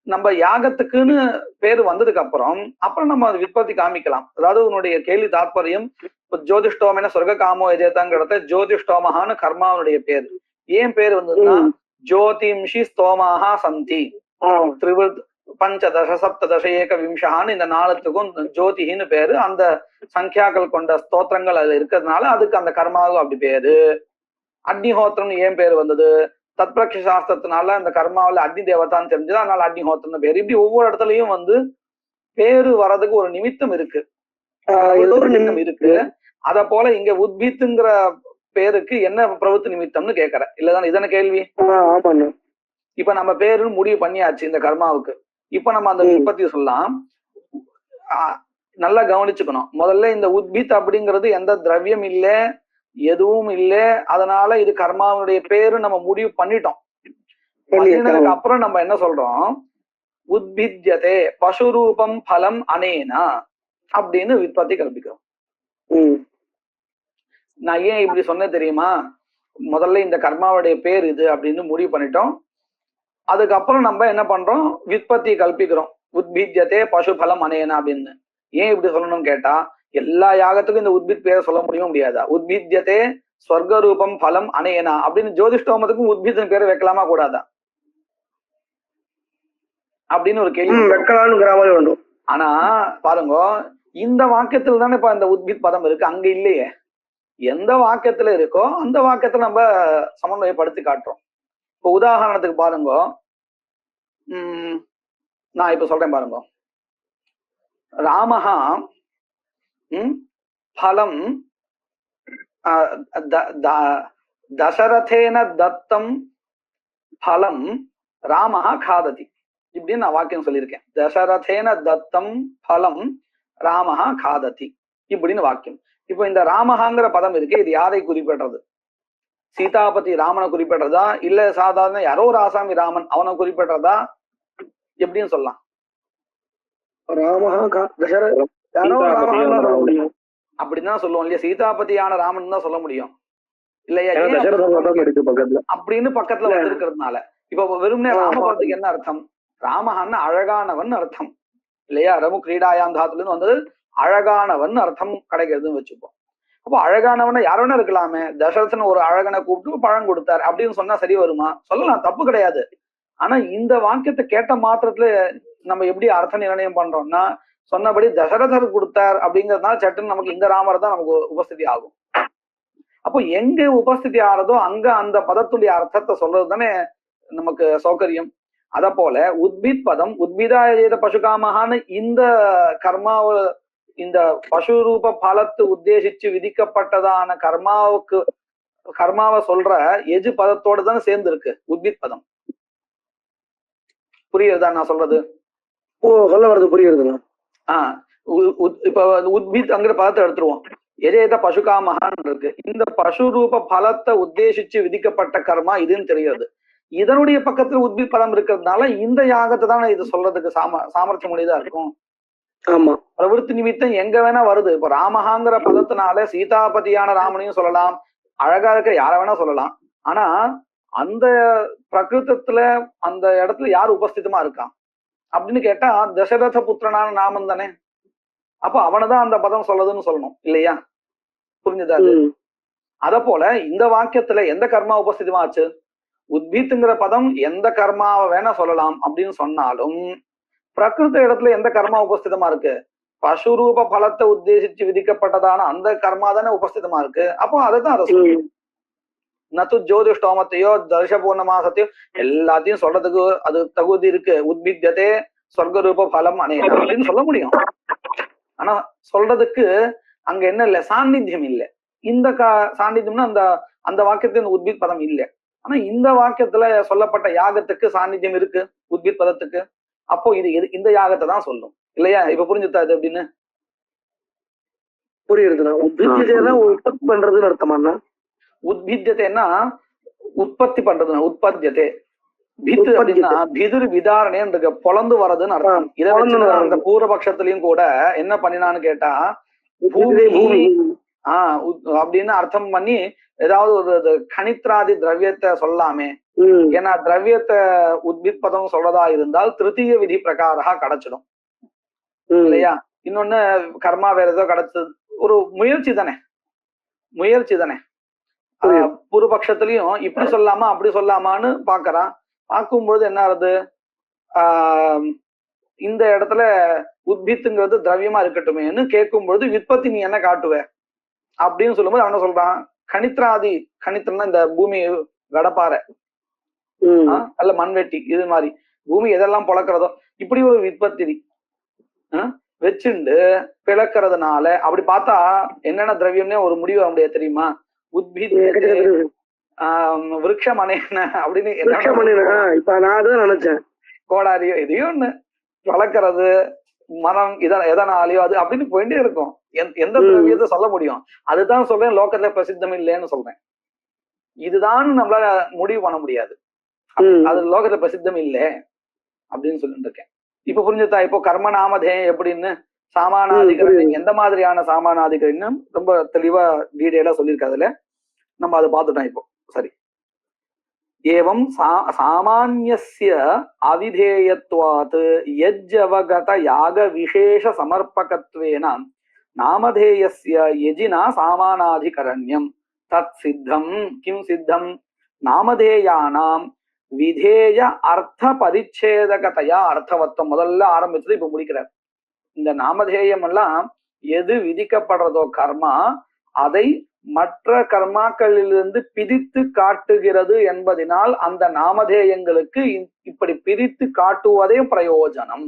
நம்ம யாகத்துக்குன்னு பேரு வந்ததுக்கு அப்புறம் நம்ம அது விற்பத்தி காமிக்கலாம். அதாவது உன்னுடைய கேள்வி தாற்பயம் இப்போ ஜோதிஷ்டோமன சொர்க்க காமோ எஜேதாங்கிறத ஜோதிஷ்டோமஹான்னு கர்மாவனுடைய பேரு. ஏன் பேரு வந்ததுன்னா ஜோதிம்ஷி ஸ்தோமாஹா சந்தி பஞ்சதச சப்ததச ஏக விம்சஹான்னு இந்த நாளத்துக்கும் ஜோதிஹின்னு பேரு. அந்த சங்கியாக்கள் கொண்ட ஸ்தோத்திரங்கள் அதுல இருக்கிறதுனால அதுக்கு அந்த கர்மாவுக்கு அப்படி பேரு. அக்னிஹோத்திரம்னு ஏன் பேரு வந்தது? தத்பிரக்ஷ சாஸ்திரத்தினால அந்த கர்மாவில அக்னி தேவதான்னு தெரிஞ்சது, அதனால அக்னிஹோத்திரம்னு பேரு. இப்படி ஒவ்வொரு இடத்துலயும் பேரு வர்றதுக்கு ஒரு நிமித்தம் இருக்கு, இருக்கு. அத போல இங்க உத்பித்துங்கிற பேருக்கு என்ன பிரவృత్తి நிமித்தம்னு கேட்கற இல்லதானே? இதான கேள்வி. இப்ப நம்ம பேருன்னு முடிவு பண்ணியாச்சு இந்த கர்மாவுக்கு. இப்ப நம்ம அந்த உற்பத்தி சொல்லலாம். நல்லா கவனிச்சுக்கணும். முதல்ல இந்த உத்பித் அப்படிங்கிறது எந்த திரவியம் இல்ல, எதுவும் இல்ல, அதனால இது கர்மாவுடைய பேரு நம்ம முடிவு பண்ணிட்டோம். பண்ணினதுக்கு அப்புறம் நம்ம என்ன சொல்றோம்? உத்பித்யதே பசுரூபம் பலம் அனேனா அப்படின்னு விற்பத்தி கல்பிக்கிறோம். நான் ஏன் இப்படி சொன்னேன் தெரியுமா? முதல்ல இந்த கர்மாவுடைய பேர் இது அப்படின்னு முடிவு பண்ணிட்டோம். அதுக்கப்புறம் நம்ம என்ன பண்றோம்? விற்பத்தி கல்பிக்கிறோம். உத்பித்யதே பசு பலம் அனேனா அப்படின்னு. ஏன் இப்படி சொல்லணும்னு கேட்டா எல்லா யாகத்துக்கும் இந்த உத்பித் பேரை சொல்ல முடியாதா? உத்பித்யதே ஸ்வர்க ரூபம் பலம் அனேனா அப்படின்னு ஜோதிஷ்டோமத்துக்கும் உத்பித்தின் பேரை வைக்கலாமா கூடாதா? அப்படின்னு ஒரு கேள்வி வைக்கலாம்ங்கிற மாதிரி வேண்டும். ஆனா பாருங்க, இந்த வாக்கியத்துல தானே இப்ப இந்த உத்பித் பதம் இருக்கு, அங்க இல்லையே. எந்த வாக்கியத்துல இருக்கோ அந்த வாக்கியத்தை நம்ம சமன்வயப்படுத்தி காட்டுறோம். இப்போ உதாரணத்துக்கு பாருங்க, நான் இப்ப சொல்றேன் பாருங்க. ராமஹா பலம் தசரதேன தத்தம் பலம் ராமஹா காததி இப்படின்னு நான் வாக்கியம் சொல்லியிருக்கேன். தசரதேன தத்தம் பலம் ராமஹா காததி இப்படின்னு வாக்கியம். இப்போ இந்த ராமஹாங்கிற பதம் இருக்கு, இது யாரை குறிப்பிடுறது? சீதாபதி ராமனை குறிப்பிடுறதா, இல்ல சாதாரண யாரோ ஒரு ஆசாமி ராமன் அவனை குறிப்பிடுறதா, எப்படின்னு சொல்லலாம்? அப்படிதான் சொல்லுவோம் இல்லையா, சீதாபதியான ராமன் தான் சொல்ல முடியும் இல்லையா, அப்படின்னு பக்கத்துல வந்திருக்கிறதுனால. இப்ப வெறும்னே ராமபதத்துக்கு என்ன அர்த்தம்? ராமஹான்னு அழகானவன் அர்த்தம் இல்லையா, ரமு கிரீடாயாம் தாத்துல இருந்து வந்தது அழகானவன் அர்த்தம் கிடைக்கிறதுன்னு வச்சுப்போம். அப்போ அழகானவனை யாரோன்னு இருக்கலாமே, தசரதன் ஒரு அழகனை கூப்பிட்டு பழம் கொடுத்தார் அப்படின்னு சொன்னா சரி வருமா? சொல்லலாம், தப்பு கிடையாது. ஆனா இந்த வாக்கியத்தை கேட்ட மாத்திரத்துல நம்ம எப்படி அர்த்த நிர்ணயம் பண்றோம்னா, சொன்னபடி தசரதர் கொடுத்தார் அப்படிங்கிறதுனால சட்டுன்னு நமக்கு இந்த ராமர் தான் நமக்கு உபஸ்திதி ஆகும். அப்போ எங்க உபஸ்திதி ஆறதோ அங்க அந்த பதத்துடைய அர்த்தத்தை சொல்றது தானே நமக்கு சௌகரியம். அத போல உத்பித் பதம் உத்பிதாய பசுகாமகான்னு இந்த கர்மாவை, இந்த பசு ரூப பலத்து உத்தேசிச்சு விதிக்கப்பட்டதான கர்மாவை சொல்ற எஜு பதத்தோடு தானே சேர்ந்து இருக்கு உத்பித் பதம். புரியுறதா நான் சொல்றது? சொல்ல வருது, புரியுறதுண்ணா. இப்ப உத்பித்ங்கிற பதத்தை எடுத்துருவோம். எதேத பசுகாமகான் இருக்கு, இந்த பசு ரூப பலத்தை உத்தேசிச்சு விதிக்கப்பட்ட கர்மா இதுன்னு தெரியாது. இதனுடைய பக்கத்துல உத்பித் பதம் இருக்கிறதுனால இந்த யாகத்தை தானே இது சொல்றதுக்கு சாமர்த்தியம் உடையதா இருக்கும். ஆமா, பிரவருத்தி நிமித்தம் எங்க வேணா வருது. இப்ப ராமஹாங்கிற பதத்தினால சீதாபதியான ராமனையும் சொல்லலாம், அழகா இருக்க யார வேணா சொல்லலாம். ஆனா அந்த பிரகிருத்தத்துல அந்த இடத்துல யார் உபஸ்திதமா இருக்கான் அப்படின்னு கேட்டா தசரத புத்திரனான நாமன் தானே. அப்ப அவனைதான் அந்த பதம் சொல்லதுன்னு சொல்லணும் இல்லையா? புரிஞ்சுதா? அத போல இந்த வாக்கியத்துல எந்த கர்மா உபஸ்திதமா ஆச்சு? உத்பீத்துங்கிற பதம் எந்த கர்மாவை வேணா சொல்லலாம் அப்படின்னு சொன்னாலும் பிரகிருத்த இடத்துல எந்த கர்மா உபஸ்திதமா இருக்கு? பசுரூப பலத்தை உத்தேசிச்சு விதிக்கப்பட்டதான அந்த கர்மா தானே உபஸ்திதமா இருக்கு. அப்போ அதைத்தான் அதை சொல்லணும். நத்து ஜோதிஷ்டோமத்தையோ தர்ஷ பூர்ணமாசத்தையோ எல்லாத்தையும் சொல்றதுக்கு அது தகுதி இருக்கு. உத்பித்தியதே சொர்க்கரூப பலம் அனேனா அப்படின்னு சொல்ல முடியும். ஆனா சொல்றதுக்கு அங்க என்ன இல்லை, சாநித்தியம் இல்லை. இந்த சாநித்தியம்னா அந்த அந்த வாக்கியத்தின் உத்பித் பதம் இல்லை. ஆனா இந்த வாக்கியத்துல சொல்லப்பட்ட யாகத்துக்கு சாநித்தியம் இருக்கு உத்பித் பதத்துக்கு. அப்போ இது இந்த யாகத்தை தான் சொல்லும் இல்லையா? இப்ப புரிஞ்சுதா இது அப்படின்னு? புரியுதுண்ணா. உத்பித்தியத்தை உற்பத்தி பண்றதுன்னு அர்த்தமாண்ணா? உத்பித்தியத்தைன்னா உற்பத்தி பண்றதுன்னா உற்பத்தியத்தை. பித்து அப்படின்னா பிதுர் விதாரணேன்னு இருக்கு, பொழந்து வர்றதுன்னு அர்த்தம். இதை வச்சு அந்த பூர்வபக்ஷத்திலையும் கூட என்ன பண்ணினான்னு கேட்டா பூமி அப்படின்னு அர்த்தம் பண்ணி ஏதாவது ஒரு கணித்ராதி திரவியத்தை சொல்லாமே. ஏன்னா திரவியத்தை உத்பித் பதம் சொல்றதா இருந்தால் திருத்தீய விதி பிரகாரா கிடைச்சிடும் இல்லையா? இன்னொன்னு கர்மா வேற ஏதோ கிடைச்சது ஒரு முயற்சி தானே, முயற்சி தானே. பூர்வபக்ஷத்திலையும் இப்படி சொல்லாமா அப்படி சொல்லாமான்னு பாக்குறான். பார்க்கும்பொழுது என்ன ஆகுது, இந்த இடத்துல உத்பித்துங்கிறது திரவியமா இருக்கட்டுமேன்னு கேட்கும் பொழுது விற்பத்தி நீ என்ன காட்டுவ அப்படின்னு சொல்லும்போது அவன சொல்றான் கணித்ராதி. கணித்திரம்னா இந்த பூமி கடப்பாறை அல்ல மண்வெட்டி, இது மாதிரி பூமி எதெல்லாம் பொழக்கிறதோ இப்படி ஒரு விற்பத்தி வச்சுண்டு பிளக்கிறதுனால அப்படி பார்த்தா என்னென்ன திரவியம்னே ஒரு முடிவு வர முடியாது தெரியுமா? உத்பித் விருட்சம் அணையன அப்படின்னு இப்ப நான் நினைச்சேன். கோடாரியோ எதையோ ஒண்ணு வளர்க்கறது, மரம் எதனாலையோ அது அப்படின்னு போயிட்டே இருக்கும். எந்த திரவியத்தை சொல்ல முடியும்? அதுதான் சொல்றேன் லோக்கத்துல பிரசித்தம் இல்லைன்னு சொல்றேன். இதுதான் நம்மளால முடிவு பண்ண முடியாது, அது லோகத்துல பிரசித்தம் இல்லை அப்படின்னு சொல்லிட்டு இருக்கேன். இப்ப புரிஞ்சுதா? இப்போ கர்மநாமதேயம் எப்படின்னு சாமானாதிகரணம் எந்த மாதிரியான சாமானாதிகரன்னு ரொம்ப தெளிவா டீடைலா சொல்லியிருக்காரு. அதுல நம்ம அதை பார்த்துட்டோம். இப்போ சரி, ஏவம் சாமான்யஸ்ய அவிதேயத்வாத் யஜ்ஜவகத யாக விசேஷ சமர்ப்பகத்வேன நாமதேயஸ்ய யஜினா சாமானாதிகரண்யம் தத் சித்தம். கிம் சித்தம்? நாமதேயானாம் விதேய அர்த்த பரிச்சேதகதையா அர்த்தவத்தம் முதல்ல ஆரம்பிச்சது இப்ப முடிக்கிறார். இந்த நாமதேயம் எல்லாம் எது விதிக்கப்படுறதோ கர்மா அதை மற்ற கர்மாக்களிலிருந்து பிரித்து காட்டுகிறது என்பதனால் அந்த நாமதேயங்களுக்கு இப்படி பிரித்து காட்டுவதே பிரயோஜனம்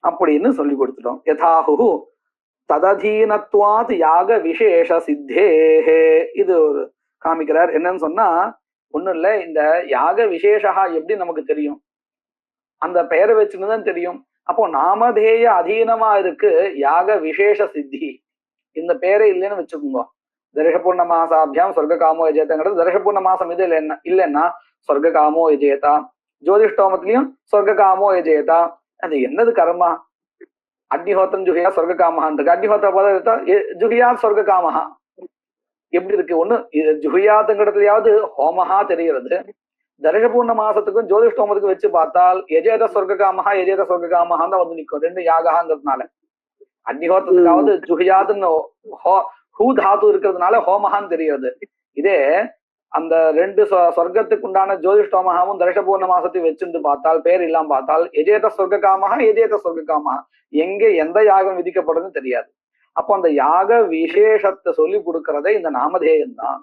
அப்படின்னு சொல்லி கொடுத்துட்டோம். யதாஹு தததீனத்வாத் யாக விசேஷ சித்தேஹே இது ஒரு காமிக்கிறார். என்னன்னு சொன்னா ஒண்ணும் இல்ல, இந்த யாக விசேஷா எப்படி நமக்கு தெரியும்? அந்த பெயரை வச்சுன்னுதான் தெரியும். அப்போ நாமதேய அதீனமா இருக்கு யாக விசேஷ சித்தி. இந்த பேரே இல்லைன்னு வச்சுக்கோங்க. தர்ஷபூர்ண மாசாபியாம் சொர்க்க காமோ எஜேதாங்கிறது தர்ஷபூர்ண மாசம் இது இல்லைன்னா சொர்க்க காமோ எஜேதா. ஜோதிஷ்டோமத்திலையும் சொர்க்க காமோ எஜேதா. அது என்னது கர்மா? அக்னிஹோத்திரம் ஜுகியா சொர்க்க காமஹான் இருக்கு. அக்னிஹோத்திர பதம் ஜுகியா சொர்க்க காமஹா எப்படி இருக்கு? ஒண்ணு ஜுகியாத்துங்கிறதுலயாவது ஹோமஹா தெரிகிறது. தர்ஷபூர்ண மாசத்துக்கும் ஜோதிஷ்டோமத்துக்கும் வச்சு பார்த்தால் எஜேத சொர்க்க காமஹா எஜேத சொர்க்க காமஹான் தான் வந்து நிற்கும், ரெண்டு யாகங்கிறதுனால. அக்னிஹோத்திரத்துக்காவது ஜுஹியாதுன்னு ஹூ தாத்து இருக்கிறதுனால ஹோமஹான்னு தெரிகிறது. இதே அந்த ரெண்டு சொர்க்கத்துக்கு உண்டான ஜோதிஷ்டோமஹாவும் தர்ஷபூர்ண மாசத்தையும் வச்சுட்டு பார்த்தால் பேர் இல்லாம பார்த்தால் எஜேத சொர்க்க காமஹா எஜேத சொர்க்க காமஹா எங்க எந்த யாகம் விதிக்கப்படுதுன்னு தெரியாது. அப்போ அந்த யாக விசேஷத்தை சொல்லி கொடுக்கறதே இந்த நாமதேயம் தான்.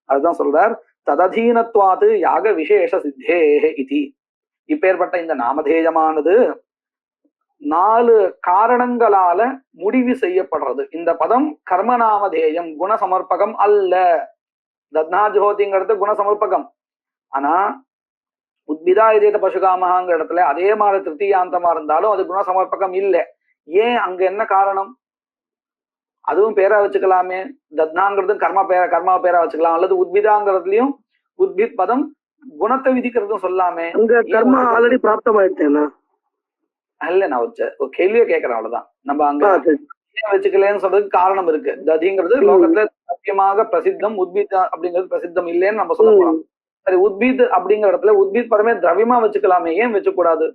அதுதான் சொல்றார் தததீனத்வாது யாக விசேஷ சித்தே இதி. இப்பேற்பட்ட இந்த நாமதேயமானது 4 காரணங்களால முடிவு செய்யப்படுறது. இந்த பதம் கர்மநாமதேயம், குணசமர்ப்பகம் அல்ல. தத்னாஜோதிங்கிறது குணசமர்ப்பகம். ஆனா உத்பிதா இதேத பசுகாமகாங்கிற இடத்துல அதே மாதிரி திருத்தீயாந்தமா இருந்தாலும் அது குணசமர்ப்பகம் இல்லை. ஏன்? அங்க என்ன காரணம்? அதுவும் பேரா வச்சுக்கலாமே. தத்னாங்கிறது கர்மா பேரா வச்சுக்கலாம். அல்லது உத்பிதாங்கிறதுலயும் உத்பித் பதம் குணத்தை விதிக்கிறதும் சொல்லாமே. கர்மா ஆல்ரெடி பிராப்தமாயிட்டேன்னா அல்ல, நான் ஒரு கேள்வியை கேட்கறேன், அவ்வளவுதான். நம்ம அங்க வச்சுக்கலன்னு சொல்றதுக்கு காரணம் இருக்கு. ததிங்கிறது லோகத்துல சத்தியமாக பிரசித்தம், உத்பீத் அப்படிங்கிறது பிரசித்தம் இல்லைன்னு நம்ம சொல்ல போறோம். சரி, உத்பீத் அப்படிங்கிற இடத்துல உத்பீத் பதமே திரவியமா வச்சுக்கலாமே, ஏன் வச்சுக்கூடாது?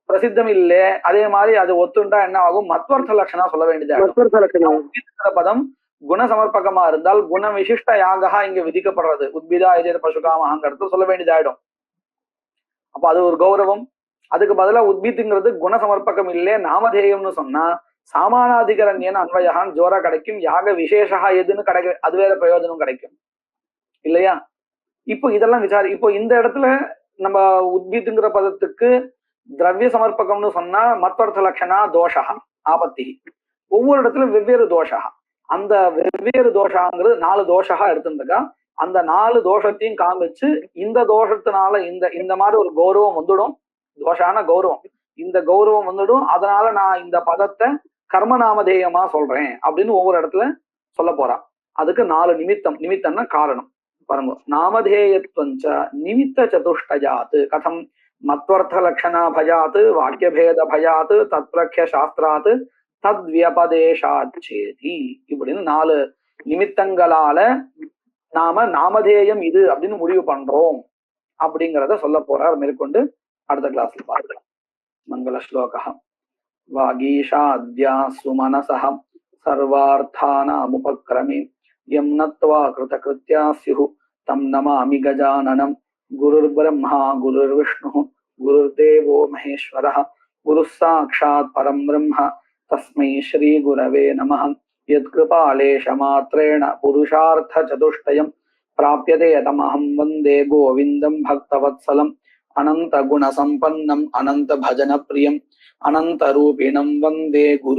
பிரசித்தம் இல்ல. அதே மாதிரி அது ஒத்துண்டா என்ன ஆகும்? மத்வர்த்த லட்சணா சொல்ல வேண்டியது. பதம் குணசமர்ப்பகமா இருந்தால் குண விசிஷ்ட யாகா இங்க விதிக்கப்படுறது. உத்பீதா எஜேத பசுகாமகாங்கிறது சொல்ல வேண்டியதாயிடும். அப்ப அது ஒரு கௌரவம். அதுக்கு பதிலா உத்பீத்துங்கிறது குணசமர்ப்பகம் இல்லே நாமதேயம்னு சொன்னா சாமானாதிகரண்யன் அன்வயகான் ஜோரா கிடைக்கும். யாக விசேஷா எதுன்னு கிடைக்க அது வேற பிரயோஜனம் கிடைக்கும் இல்லையா? இப்போ இதெல்லாம் இப்போ இந்த இடத்துல நம்ம உத்பீத்துங்கிற பதத்துக்கு திரவிய சமர்ப்பகம்னு சொன்னா மத்வர்த்த லட்சணா தோஷா ஆபத்தி. ஒவ்வொரு இடத்துல வெவ்வேறு தோஷா. அந்த வெவ்வேறு தோஷாங்கிறது 4 தோஷா எடுத்துருக்கா. அந்த 4 தோஷத்தையும் காமிச்சு இந்த தோஷத்தினால இந்த மாதிரி ஒரு கௌரவம் வந்துடும். தோஷான கௌரவம், இந்த கௌரவம் வந்துடும். அதனால நான் இந்த பதத்தை கர்மநாமதேயமா சொல்றேன் அப்படின்னு ஒவ்வொரு இடத்துல சொல்ல போறான். அதுக்கு 4 நிமித்தம்னா காரணம் பாருங்க. நாமதேயத்வஞ்ச நிமித்த சதுஷ்டயாத் கதம் மத்வர்த்த லட்சணா பயாத் வாக்கியபேத பயாத் தத்பிரக்ய சாஸ்திராத் தத்வியபதேசாச்சேதி இப்படின்னு 4 நிமித்தங்களால நாம நாமதேயம் இது அப்படின்னு முடிவு பண்றோம் அப்படிங்கிறத சொல்ல போறார். மேற்கொண்டு அடுத்த கிளாஸ்ல பார்க்கலாம். மங்கள ஸ்லோகா. வாகீஷாத்யா சுமனசஹ சர்வார்த்தானாமுபக்ரமே யம் நத்வா கிருதகிருத்யா ஸ்யுஹு தம் நமாமி கஜானனம். குருர் பிரம்மா குருர் விஷ்ணு குருர்தேவோ மகேஸ்வரः குருः சாக்ஷாத் பரம் பிரம்ம தஸ்மை ஸ்ரீ குரவே நமः. யத்கிருபாலேஷ மாத்ரேண புருஷார்த்த சதுஷ்டயம் பிராப்யதே தமஹம் வந்தே கோவிந்தம் பக்தவத்சலம் அனந்த குண சம்பன்னம் அனந்த பஜன பிரியம் அனந்த ரூபிணம் வந்தே குரு